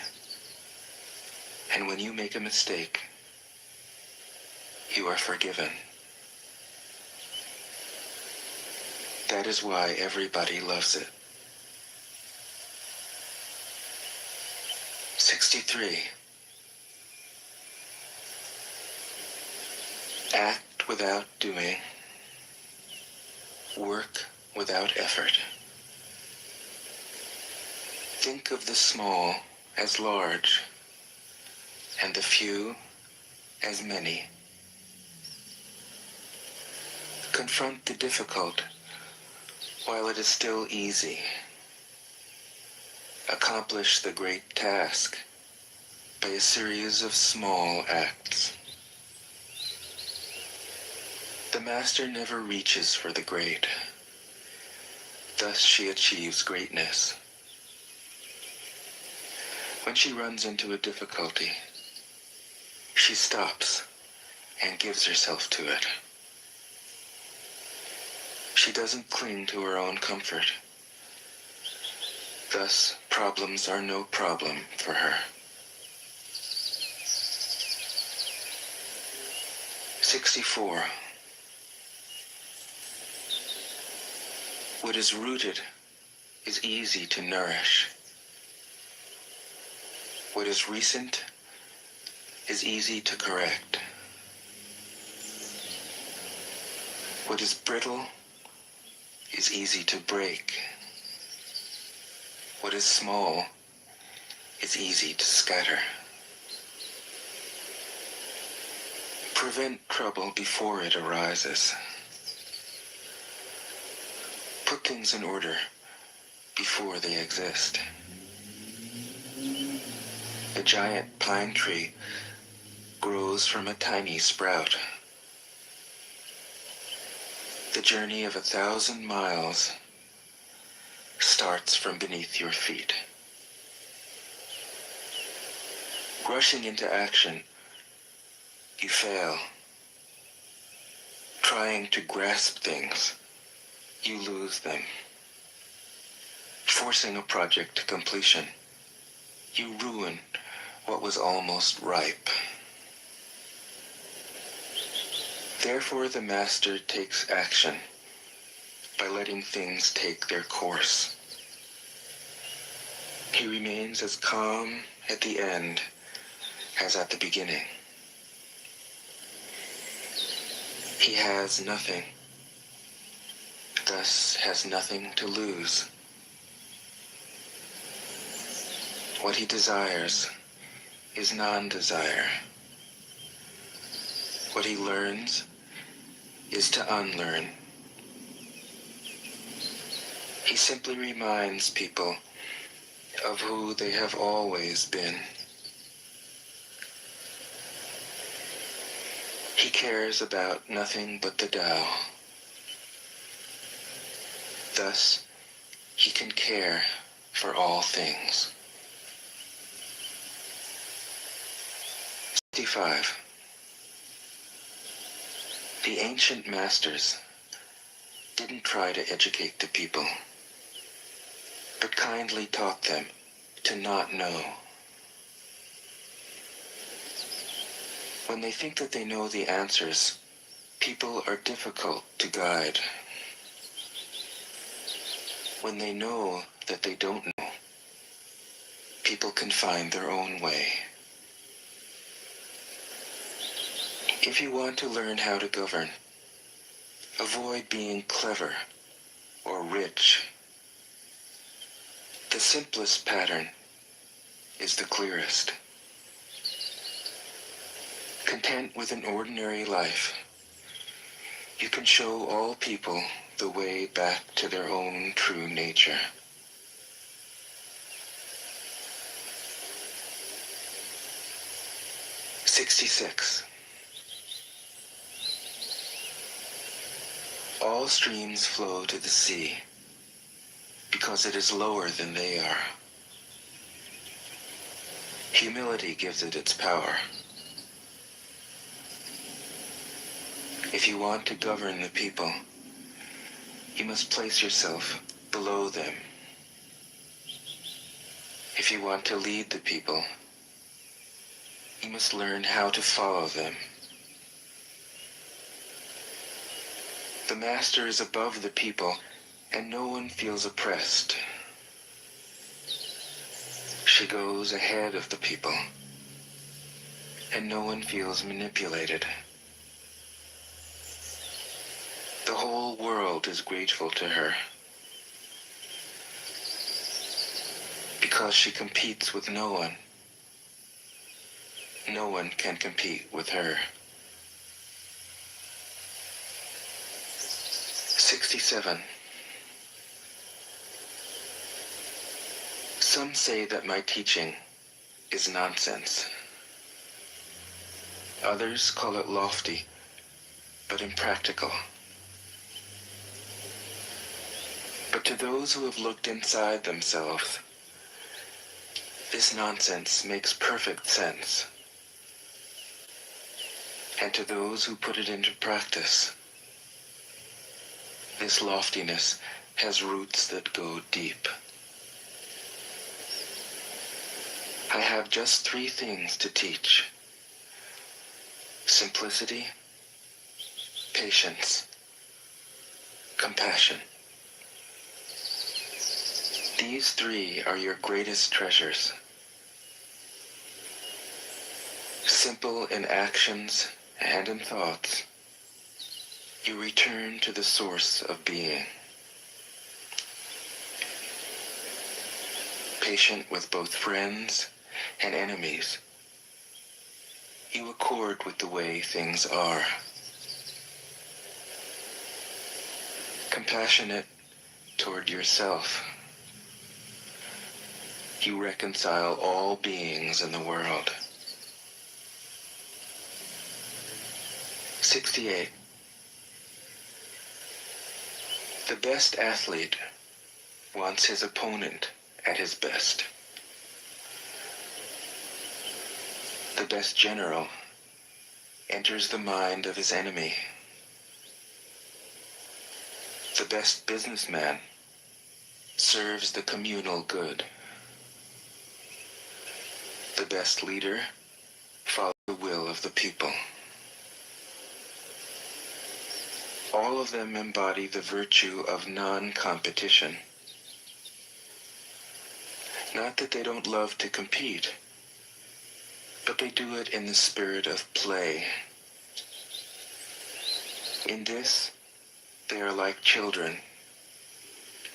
And when you make a mistake, you are forgiven. That is why everybody loves it. 63. Act without doing. Work without effort. Think of the small as large, and the few as many. Confront the difficult while it is still easy. Accomplish the great task by a series of small acts. The master never reaches for the great. Thus she achieves greatness. When she runs into a difficulty, she stops and gives herself to it. She doesn't cling to her own comfort. Thus, problems are no problem for her. 64. What is rooted is easy to nourish. What is recent is easy to correct. What is brittle is easy to break. What is small is easy to scatter. Prevent trouble before it arises. Put things in order before they exist. A giant pine tree grows from a tiny sprout. The journey of 1,000 miles starts from beneath your feet. Rushing into action, you fail. Trying to grasp things, you lose them. Forcing a project to completion, you ruin what was almost ripe. Therefore, the master takes action by letting things take their course. He remains as calm at the end as at the beginning. He has nothing, thus has nothing to lose. What he desires is non-desire. What he learns is to unlearn. He simply reminds people of who they have always been. He cares about nothing but the Tao. Thus, he can care for all things. 65. The ancient masters didn't try to educate the people, but kindly taught them to not know. When they think that they know the answers, people are difficult to guide. When they know that they don't know, people can find their own way. If you want to learn how to govern, avoid being clever or rich. The simplest pattern is the clearest. Content with an ordinary life, you can show all people the way back to their own true nature. '66. All streams flow to the sea because it is lower than they are. Humility gives it its power. If you want to govern the people, you must place yourself below them. If you want to lead the people, you must learn how to follow them. The master is above the people, and no one feels oppressed. She goes ahead of the people, and no one feels manipulated. The whole world is grateful to her, because she competes with no one. No one can compete with her. 67. Some say that my teaching is nonsense. Others call it lofty, but impractical. But to those who have looked inside themselves, This nonsense makes perfect sense. And to those who put it into practice, this loftiness has roots that go deep. I have just 3 things to teach: simplicity, patience, compassion. These 3 are your greatest treasures. Simple in actions and in thoughts, you return to the source of being. Patient with both friends and enemies, you accord with the way things are. Compassionate toward yourself, you reconcile all beings in the world. 68. The best athlete wants his opponent at his best. The best general enters the mind of his enemy. The best businessman serves the communal good. The best leader follows the will of the people. All of them embody the virtue of non-competition. Not that they don't love to compete, but they do it in the spirit of play. In this, they are like children,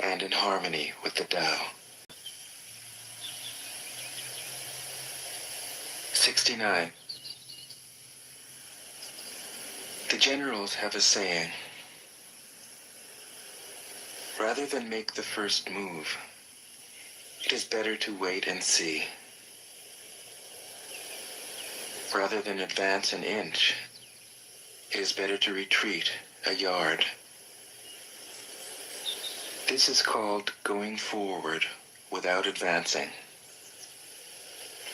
and in harmony with the Tao. 69. The generals have a saying: rather than make the first move, it is better to wait and see. Rather than advance an inch, it is better to retreat a yard. This is called going forward without advancing,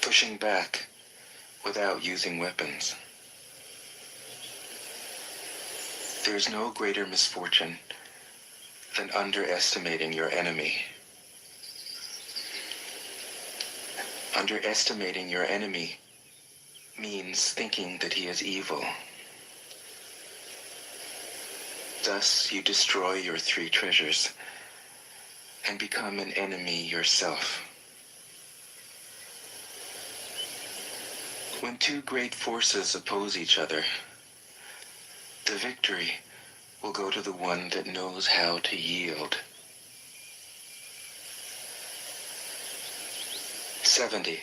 pushing back without using weapons. There is no greater misfortune than underestimating your enemy. Underestimating your enemy means thinking that he is evil. Thus you destroy your 3 treasures and become an enemy yourself. When 2 great forces oppose each other, the victory will go to the one that knows how to yield. 70.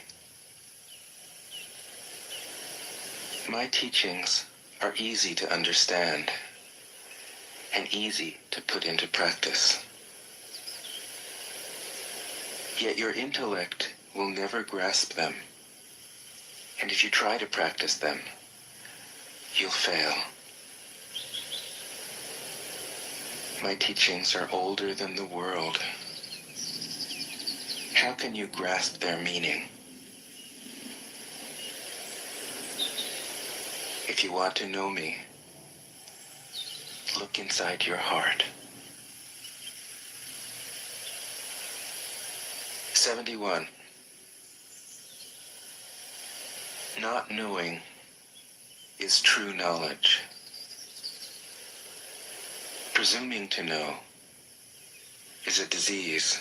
My teachings are easy to understand and easy to put into practice. Yet your intellect will never grasp them, and if you try to practice them, you'll fail. My teachings are older than the world. How can you grasp their meaning? If you want to know me, look inside your heart. 71. Not knowing is true knowledge. Presuming to know is a disease.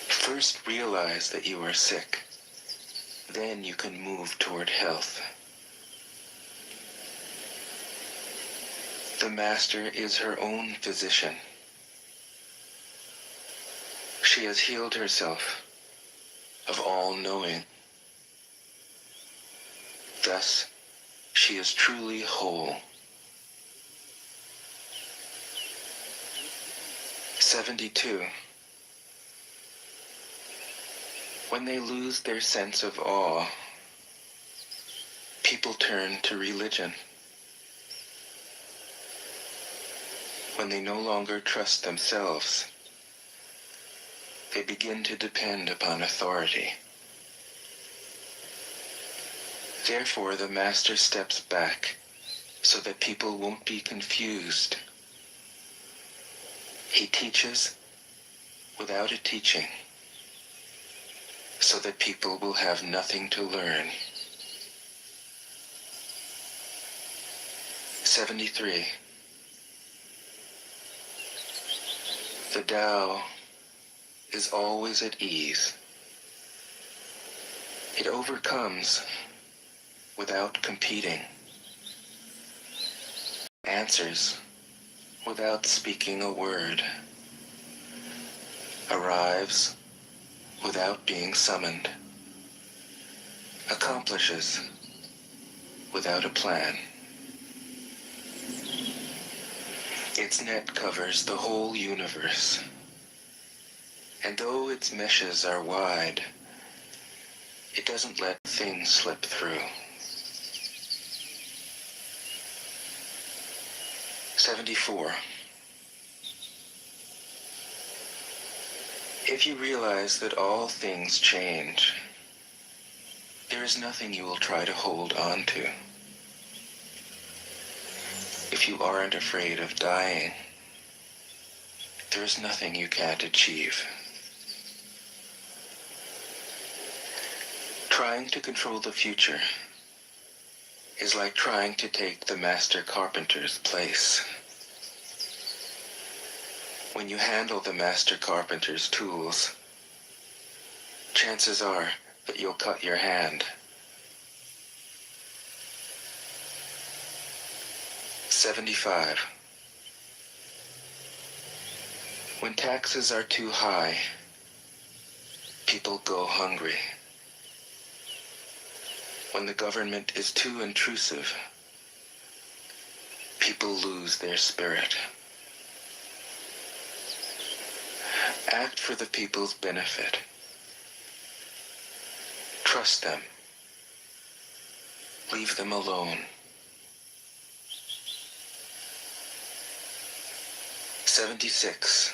First realize that you are sick. Then you can move toward health. The master is her own physician. She has healed herself of all knowing. Thus, she is truly whole. 72. When they lose their sense of awe, people turn to religion. When they no longer trust themselves, They begin to depend upon authority. Therefore, the master steps back so that people won't be confused. He teaches without a teaching, so that people will have nothing to learn. 73. The Tao is always at ease. It overcomes without competing, answers without speaking a word, arrives without being summoned, accomplishes without a plan. Its net covers the whole universe, and though its meshes are wide, it doesn't let things slip through. 74. If you realize that all things change, there is nothing you will try to hold on to. If you aren't afraid of dying, there is nothing you can't achieve. Trying to control the future is like trying to take the master carpenter's place. When you handle the master carpenter's tools, chances are that you'll cut your hand. 75. When taxes are too high, people go hungry. When the government is too intrusive, people lose their spirit. Act for the people's benefit. Trust them. Leave them alone. 76.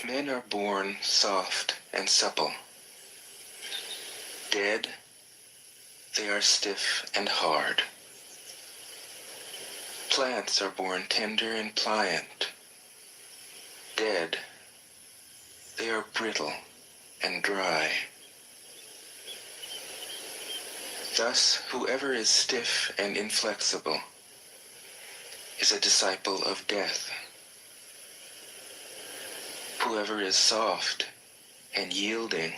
Men are born soft and supple. Dead, they are stiff and hard. Plants are born tender and pliant. Dead, they are brittle and dry. Thus, whoever is stiff and inflexible is a disciple of death. Whoever is soft and yielding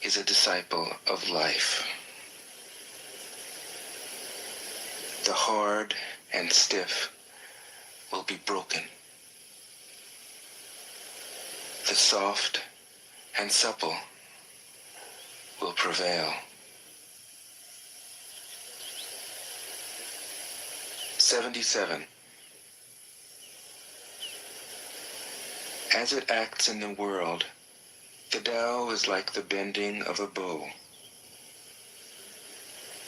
is a disciple of life. The hard and stiff will be broken. The soft and supple will prevail. 77. As it acts in the world, the Tao is like the bending of a bow.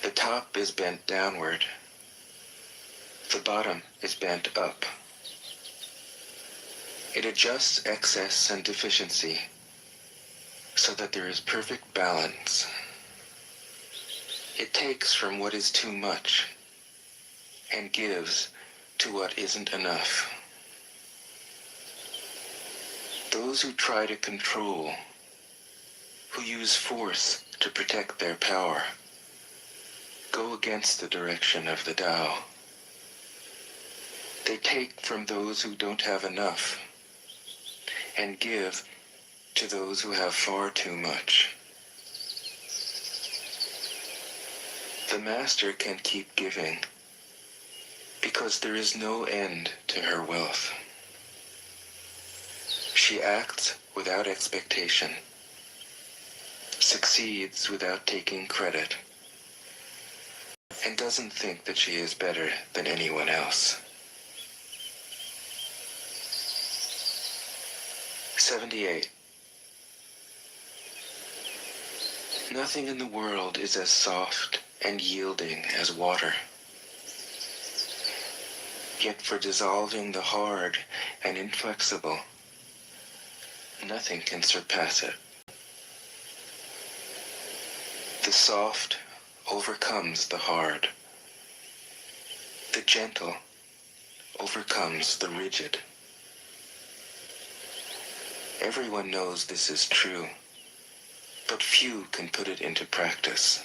The top is bent downward. The bottom is bent up. It adjusts excess and deficiency so that there is perfect balance. It takes from what is too much and gives to what isn't enough. Those who try to control, who use force to protect their power, go against the direction of the Tao. They take from those who don't have enough and give to those who have far too much. The master can keep giving because there is no end to her wealth. She acts without expectation, succeeds without taking credit, and doesn't think that she is better than anyone else. 78. Nothing in the world is as soft and yielding as water. Yet for dissolving the hard and inflexible, nothing can surpass it. The soft overcomes the hard. The gentle overcomes the rigid. Everyone knows this is true, but few can put it into practice.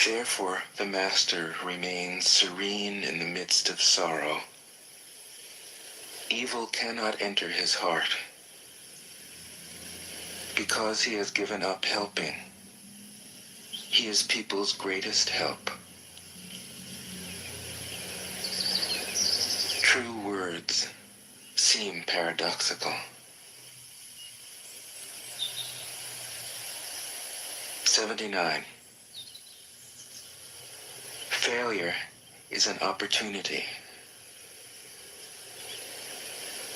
Therefore, the master remains serene in the midst of sorrow. Evil cannot enter his heart, because he has given up helping. He is people's greatest help. True words seem paradoxical. 79. Failure is an opportunity.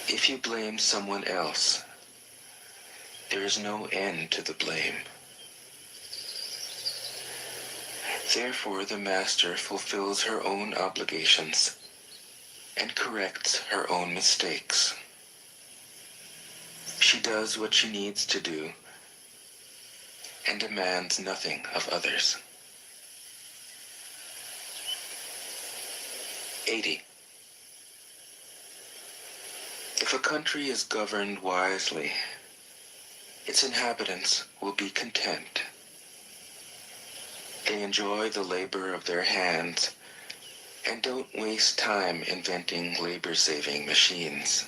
If you blame someone else, there is no end to the blame. Therefore, the master fulfills her own obligations and corrects her own mistakes. She does what she needs to do and demands nothing of others. 80. If a country is governed wisely, its inhabitants will be content. They enjoy the labor of their hands and don't waste time inventing labor-saving machines.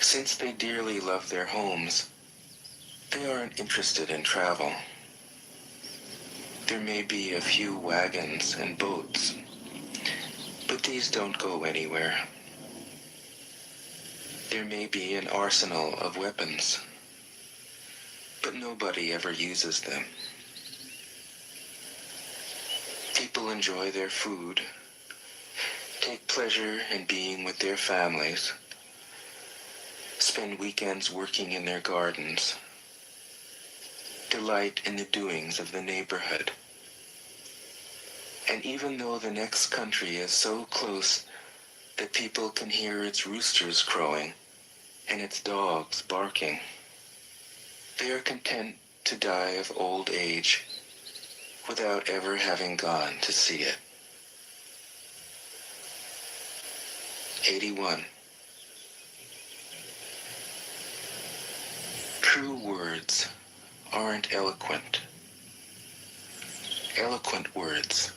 Since they dearly love their homes, they aren't interested in travel. There may be a few wagons and boats, but these don't go anywhere. There may be an arsenal of weapons, but nobody ever uses them. People enjoy their food, take pleasure in being with their families, spend weekends working in their gardens, delight in the doings of the neighborhood. And even though the next country is so close that people can hear its roosters crowing and its dogs barking, they are content to die of old age without ever having gone to see it. 81. True words aren't eloquent. Eloquent words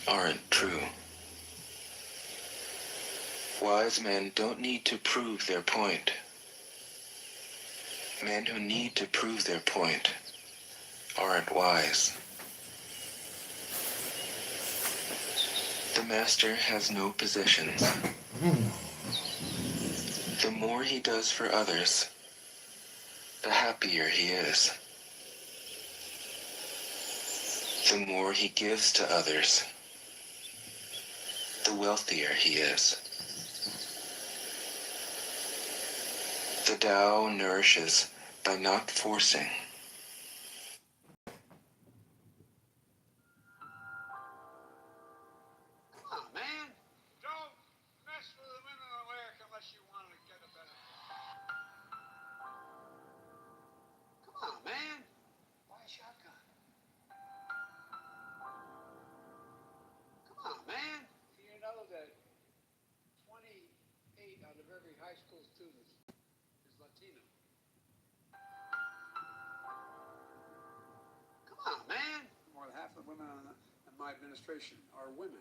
aren't true. Wise men don't need to prove their point. Men who need to prove their point aren't wise. The master has no possessions. The more he does for others, the happier he is. The more he gives to others, the wealthier he is. The Tao nourishes by not forcing. Come on, man. Don't mess with the women in America unless you want to get a better. Come on, man. Buy a shotgun. Come on, man. Do you know that 28 out of every high school student is Latino? Come on, man. More than half of the women in my administration are women.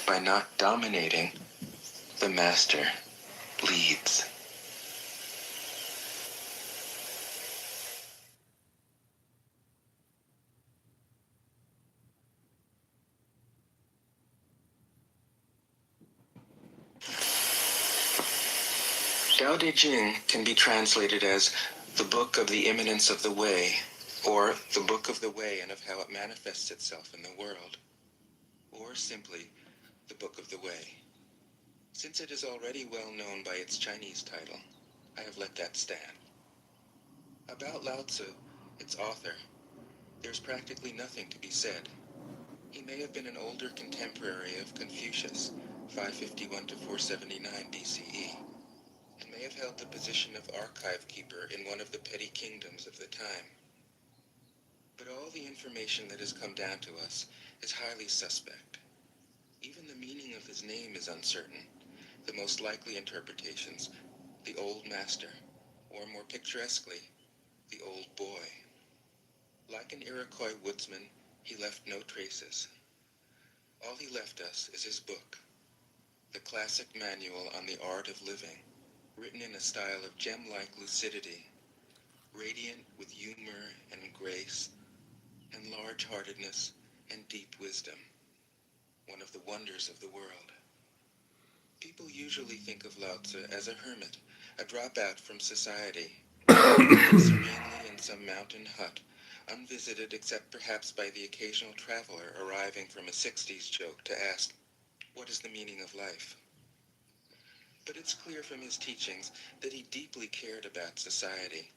by not dominating, the master leads. Tao Te Ching can be translated as the book of the imminence of the way, or the book of the way and of how it manifests itself in the world, or simply the book of the way. Since it is already well known by its Chinese title, I have let that stand. About Lao Tzu, its author, there's practically nothing to be said. He may have been an older contemporary of Confucius, 551 to 479 BCE, and may have held the position of archive keeper in one of the petty kingdoms of the time. But all the information that has come down to us is highly suspect. Even the meaning of his name is uncertain. The most likely interpretations, the old master, or more picturesquely, the old boy. Like an Iroquois woodsman, he left no traces. All he left us is his book, the classic manual on the art of living, written in a style of gem-like lucidity, radiant with humor and grace, and large-heartedness and deep wisdom, one of the wonders of the world. People usually think of Lao Tzu as a hermit, a dropout from society, living serenely in some mountain hut, unvisited except perhaps by the occasional traveler arriving from a 60s joke to ask, what is the meaning of life? But it's clear from his teachings that he deeply cared about society,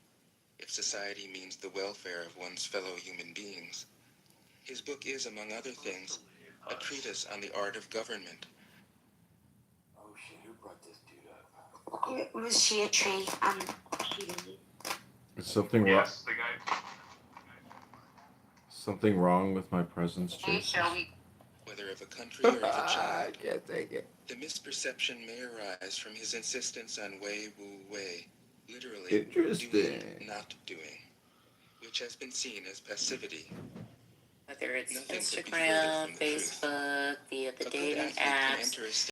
if society means the welfare of one's fellow human beings. His book is, among other things, a treatise on the art of government. Oh shit, who brought this dude up? It was she a tree? She didn't. Is something wrong? Yes, the guy. Something wrong with my presence, Hey, Jason? Shelby. Whether of a country or of a I child, can't take it. the misperception may arise from his insistence on wei wu wei, literally Interesting. doing, not doing, which has been seen as passivity. Whether it's Nothing could be further Instagram, from the truth. Facebook, the A good dating athlete can apps, enter a